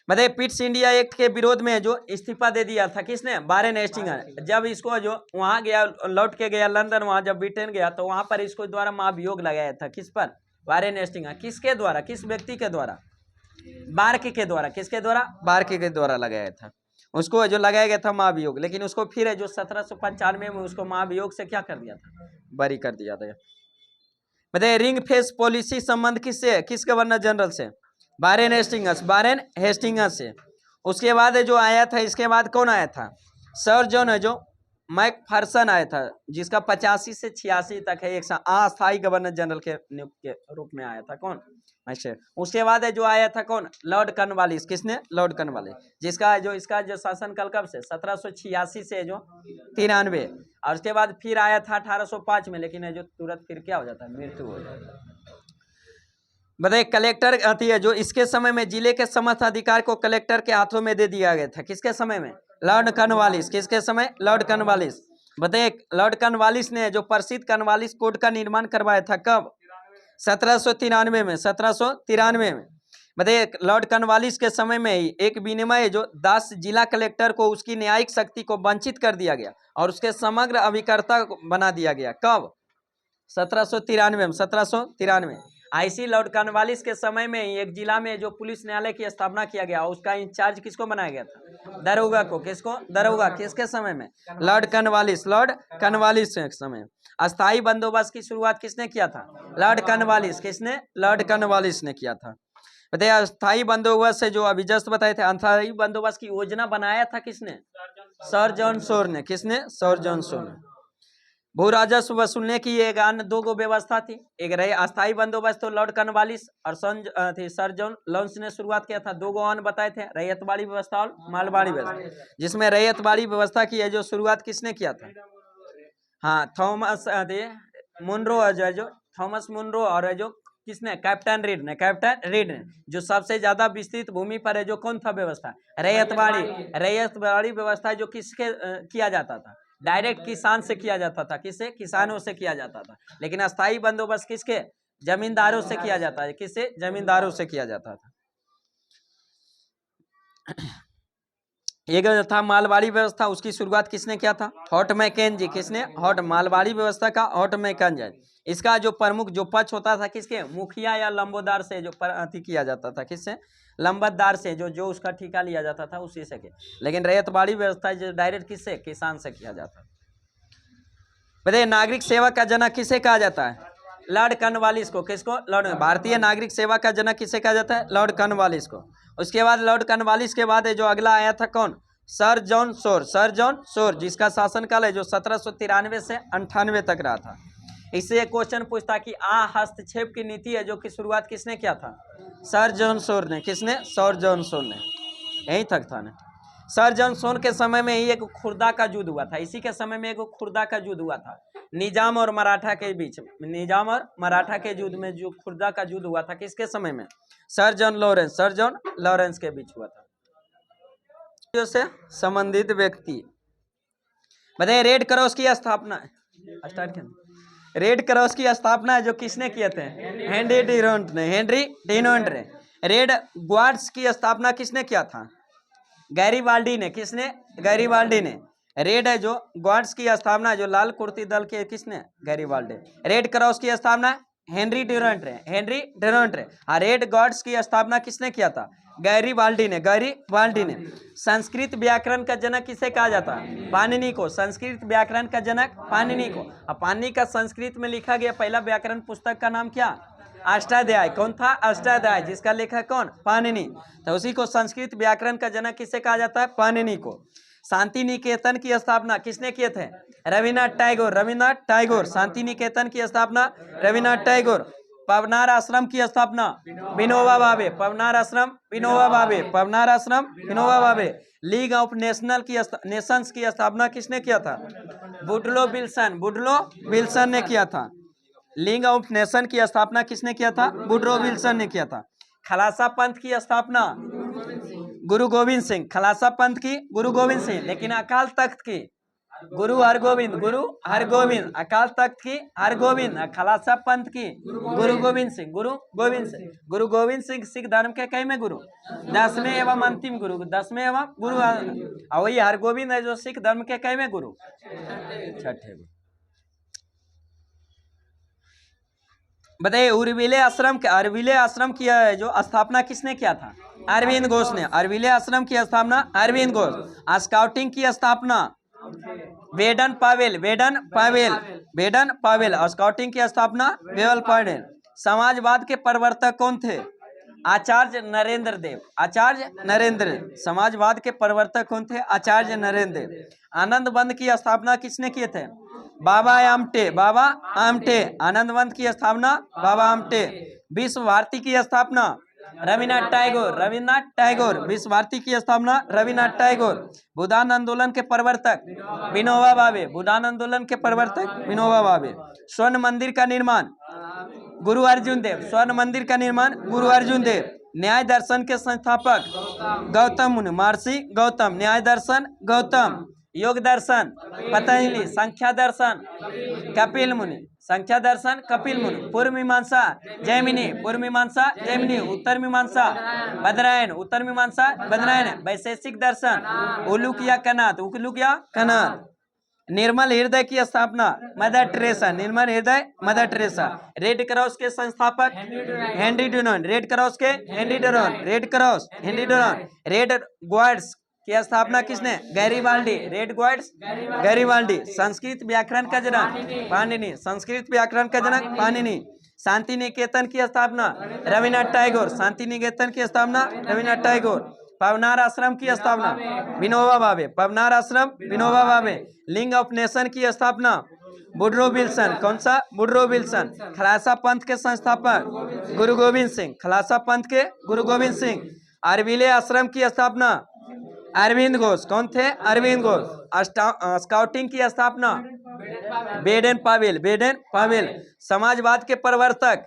मतलब पिट्स इंडिया एक्ट के विरोध में जो इस्तीफा दे दिया था किसने? Warren Hastings. जब इसको जो वहां गया, लौट के गया लंदन, वहां जब ब्रिटेन गया तो वहां पर इसको द्वारा महाभियोग लगाया था। किस पर? Warren Hastings. किसके द्वारा? किस व्यक्ति के द्वारा? बार्क के द्वारा। किसके द्वारा? बार्क के द्वारा लगाया था। उसको जो लगाया गया था महाभियोग, लेकिन उसको फिर जो 1795 में उसको महाभियोग से क्या कर दिया था? बरी कर दिया था। मतलब रिंग फेस पॉलिसी संबंध किससे? किस गवर्नर जनरल से? वारेन हेस्टिंग्स से। उसके बाद जो आया था, इसके बाद कौन आया था? सर जॉन है जो मैकफरसन आया था, जिसका 85 से 86 तक है, एक अस्थायी गवर्नर जनरल के नियुक्त के रूप में आया था। कौन? उसके बाद है जो आया था कौन? Lord Cornwallis. किसने? लॉर्ड कॉर्नवालिस, जिसका जो इसका जो शासनकाल कब से? 1786 से जो 93, और उसके बाद फिर आया था 1805 में, लेकिन है जो तुरंत फिर क्या हो जाता है? मृत्यु हो जाता है। बताइए, कलेक्टर आती है जो इसके समय में जिले के समस्त अधिकार को कलेक्टर के हाथों में दे दिया गया था। किसके समय में? Lord Cornwallis. किसके समय? Lord Cornwallis. बताइए, लॉर्ड कॉर्नवालिस ने जो प्रसिद्ध कॉर्नवालिस कोड का निर्माण करवाया था, कब? 1793 में। 1793 में। बताइए, लॉर्ड कॉर्नवालिस के समय में ही एक विनिमय जो 10 जिला कलेक्टर को उसकी न्यायिक शक्ति को वंचित कर दिया गया और उसके समग्र अभिकर्ता बना दिया गया। कब? 1793 में। 1793 आईसी लॉर्ड कॉर्नवालिस के समय में ही एक जिला में जो पुलिस न्यायालय की स्थापना किया गया, उसका इंचार्ज किसको बनाया गया था? दरोगा को। किसको? दरोगा। किसके समय में? Lord Cornwallis. लॉर्ड कॉर्नवालिस के समय। अस्थायी बंदोबस्त की शुरुआत किसने किया था? Lord Cornwallis. किसने? लॉर्ड कॉर्नवालिस ने किया था। बताइए, अस्थायी बंदोबस्त से जो अभी जस्ट बताए थे, अस्थायी बंदोबस्त की योजना बनाया था किसने? सर जॉन शोर ने। किसने? सर जॉन शोर ने। भू राजस्व वसूलने की एक अन्य दो गो व्यवस्था थी। एक रहे अस्थायी बंदोबस्त, तो लॉर्ड कॉर्नवालिस और सर जॉन लॉन्स ने शुरुआत किया था। दो गो अन्य बताए थे, रैयतवाड़ी व्यवस्था और मालवाड़ी व्यवस्था, जिसमें रैयतवाड़ी व्यवस्था की है जो शुरुआत किसने किया था? हाँ, थॉमस मुनरो, जो थॉमस मुनरो, और जो किसने? कैप्टन रीड ने। कैप्टन रीड ने, जो सबसे ज्यादा विस्तृत भूमि पर है जो कौन था व्यवस्था? रैयतवाड़ी। रैयतवाड़ी व्यवस्था जो किसके किया जाता था? डायरेक्ट किसान से किया जाता था। किससे? किसानों से किया जाता था। लेकिन अस्थायी बंदोबस्त किसके? जमींदारों से किया जाता है। किससे? जमींदारों से किया जाता था। एक था मालवाड़ी व्यवस्था, उसकी शुरुआत किसने किया था? Holt Mackenzie. किसने? हॉट। मालवाड़ी व्यवस्था का हॉट मैकेंजी। इसका जो प्रमुख जो पक्ष होता था किसके? मुखिया या लंबोदार से जो किया जाता था। किससे? लंबतदार से, जो उसका ठेका लिया जाता था उसी से के। लेकिन रैयतवाड़ी व्यवस्था जो डायरेक्ट किससे? किसान से किया जाता। बताइए, नागरिक सेवा का जनक किसे कहा जाता है? लॉर्ड कॉर्नवालिस को। किसको? लॉर्ड। भारतीय नागरिक सेवा का जनक किसे कहा जाता है? लॉर्ड कॉर्नवालिस को। उसके बाद लॉर्ड कॉर्नवालिस के बाद जो अगला आया था कौन? Sir John Shore. Sir John Shore, जिसका शासनकाल है जो 1793 से 98 तक रहा था। इससे एक क्वेश्चन पूछता कि हस्तक्षेप की नीति है जो की शुरुआत किसने किया था? सर जॉन शोर ने। किसने? सर जॉन शोर ने। यही तक था ना। सर जॉन शोर के समय में ही एक खुर्दा का युद्ध हुआ था। इसी के समय में एक खुर्दा का युद्ध हुआ था, निजाम और मराठा के बीच। निजाम और मराठा के युद्ध में जो खुर्दा का युद्ध हुआ था, किसके समय में? Sir John Lawrence. Sir John Lawrence के बीच हुआ था। से संबंधित व्यक्ति। बताइए, रेड क्रॉस की स्थापना, रेड क्रॉस की स्थापना जो किसने किए थे? हेनरी डिनोंट ने। हेनरी डिनोंट ने। रेड गार्ड्स की स्थापना किसने किया था? गैरीबाल्डी ने। किसने? गैरीबाल्डी ने। रेड है जो गार्ड्स की स्थापना जो लाल कुर्ती दल के, किसने? गैरीबाल्डी। रेड क्रॉस की स्थापना हेनरी ड्यूरंट ने। हेनरी ड्यूरंट ने। और रेड गार्ड्स की स्थापना किसने किया था? गैरीबाल्डी ने। गैरीबाल्डी ने। संस्कृत व्याकरण का जनक किसे कहा जाता है? पाणिनि को। संस्कृत व्याकरण का जनक पाणिनि को। और पाणिनि का संस्कृत में लिखा गया पहला व्याकरण पुस्तक का नाम क्या? अष्टाध्याय। कौन था? अष्टाध्याय, जिसका लेखक कौन? पाणिनि। तो उसी को संस्कृत व्याकरण का जनक किसे कहा जाता है? पाणिनि को। शांति निकेतन की स्थापना किसने किए थे? रविन्द्रनाथ टैगोर। रविन्द्रनाथ टैगोर। शांति निकेतन की स्थापना रविन्द्रनाथ टैगोर। पवनार आश्रम की स्थापना विनोबा भावे। पवनार आश्रम विनोबा भावे। पवनार आश्रम Vinoba Bhave. League of Nations की स्थापना किसने किया था? वुडलो विल्सन। वुडलो विल्सन ने किया था। लीग ऑफ नेशन की स्थापना किसने किया था? वुडरो विल्सन ने किया था। खालसा पंथ की स्थापना गुरु गोविंद सिंह। खालसा पंथ की गुरु गोविंद सिंह। लेकिन अकाल तख्त की गुरु हरगोविंद। गुरु हरगोविंद। अकाल तख्त की हरगोविंद। खालसा पंथ की गुरु गोविंद सिंह। गुरु गोविंद सिंह। गुरु गोविंद सिंह सिख धर्म के कईवें गुरु? 10वें एवं अंतिम गुरु। 10वें एवं गुरु। और वही हरगोविंद है जो सिख धर्म के कईवें गुरु? 6ठे गुरु। बताइए, उर्विले आश्रम की जो स्थापना किसने किया था? अरविंद घोष ने। अरविले आश्रम की स्थापना अरविंद घोष। स्काउटिंग की स्थापना Baden Powell. Baden Powell. Baden Powell. Scouting की स्थापना वेल पावेल। समाजवाद के प्रवर्तक कौन थे? आचार्य नरेंद्र देव। आचार्य नरेंद्र। समाजवाद के प्रवर्तक कौन थे? आचार्य नरेंद्र देव। आनंद बंद की स्थापना किसने किए थे? बाबा आमटे। बाबा आमटे। आनंद बंद की स्थापना बाबा आमटे। विश्व भारती की स्थापना रविन्द्रनाथ टैगोर। रविन्द्रनाथ टैगोर। विश्व भारती की स्थापना रविन्द्रनाथ टैगोर। भूदान आंदोलन के प्रवर्तक विनोबा भावे। भूदान आंदोलन के प्रवर्तक विनोबा भावे। स्वर्ण मंदिर का निर्माण गुरु अर्जुन देव। स्वर्ण मंदिर का निर्माण गुरु अर्जुन देव। न्याय दर्शन के संस्थापक गौतम मुनि। महर्षि गौतम। न्याय दर्शन गौतम। योग दर्शन पतंजलि। संख्या दर्शन कपिल मुनि। संख्या दर्शन कपिल मुनि। पूर्व मीमांसा जैमिनी। पूर्व मीमांसा जैमिनी। उत्तर मीमांसा बदरायण। उत्तर मीमांसा बदरायण। वैशेषिक दर्शन उलूकिया कनाद। उलूकिया कनाद। निर्मल हृदय की स्थापना मदर टेरेसा। निर्मल हृदय मदर टेरेसा। रेड क्रॉस के संस्थापक हेनरी डुनान्ट। रेड क्रॉस के Henry Dunant. Red Cross Henry Dunant. Red Guards की स्थापना किसने? Garibaldi. Red Guards Garibaldi. Sanskrit व्याकरण का जनक पाणिनि। संस्कृत व्याकरण का जनक पाणिनि। शांति निकेतन की स्थापना रविन्द्रनाथ टैगोर। शांति निकेतन की स्थापना रविन्द्रनाथ टैगोर। पवनार आश्रम की स्थापना विनोबा भावे। पवनार आश्रम विनोबा भावे। लिंग ऑफ नेशन की स्थापना वुडरो विल्सन। कौन सा? Woodrow Wilson. खालसा पंथ के संस्थापक गुरु गोविंद सिंह। खालसा पंथ के गुरु गोविंद सिंह। अरविले आश्रम की स्थापना अरविंद घोष। कौन थे? अरविंद घोष। स्काउटिंग की स्थापना बेडेन पावेल। Baden Pavel. समाजवाद के प्रवर्तक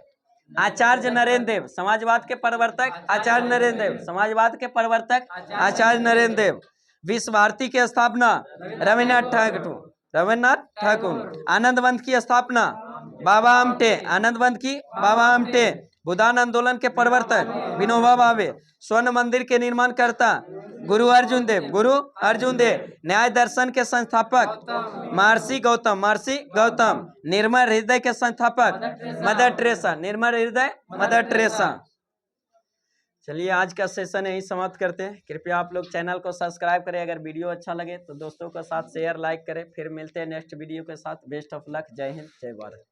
आचार्य नरेंद्र देव। समाजवाद के प्रवर्तक आचार्य नरेंद्र देव। समाजवाद के प्रवर्तक आचार्य नरेंद्र देव। विश्व भारती की स्थापना रविन्द्रनाथ ठाकुर। रविन्द्रनाथ ठाकुर। आनंद बंद की स्थापना बाबा आमटे। आनंद बंद की बाबा आमटे। भूदान आंदोलन के प्रवर्तक विनोबा भावे। स्वर्ण मंदिर के निर्माण करता गुरु अर्जुन देव। गुरु अर्जुन देव। न्याय दर्शन के संस्थापक महर्षि गौतम। महर्षि गौतम। निर्मल हृदय के संस्थापक मदर टेरेसा। निर्मल हृदय मदर टेरेसा। चलिए आज का सेशन यही समाप्त करते हैं। कृपया आप लोग चैनल को सब्सक्राइब करें। अगर वीडियो अच्छा लगे तो दोस्तों के साथ शेयर लाइक करें। फिर मिलते हैं नेक्स्ट वीडियो के साथ। Best of luck. जय हिंद जय भारत।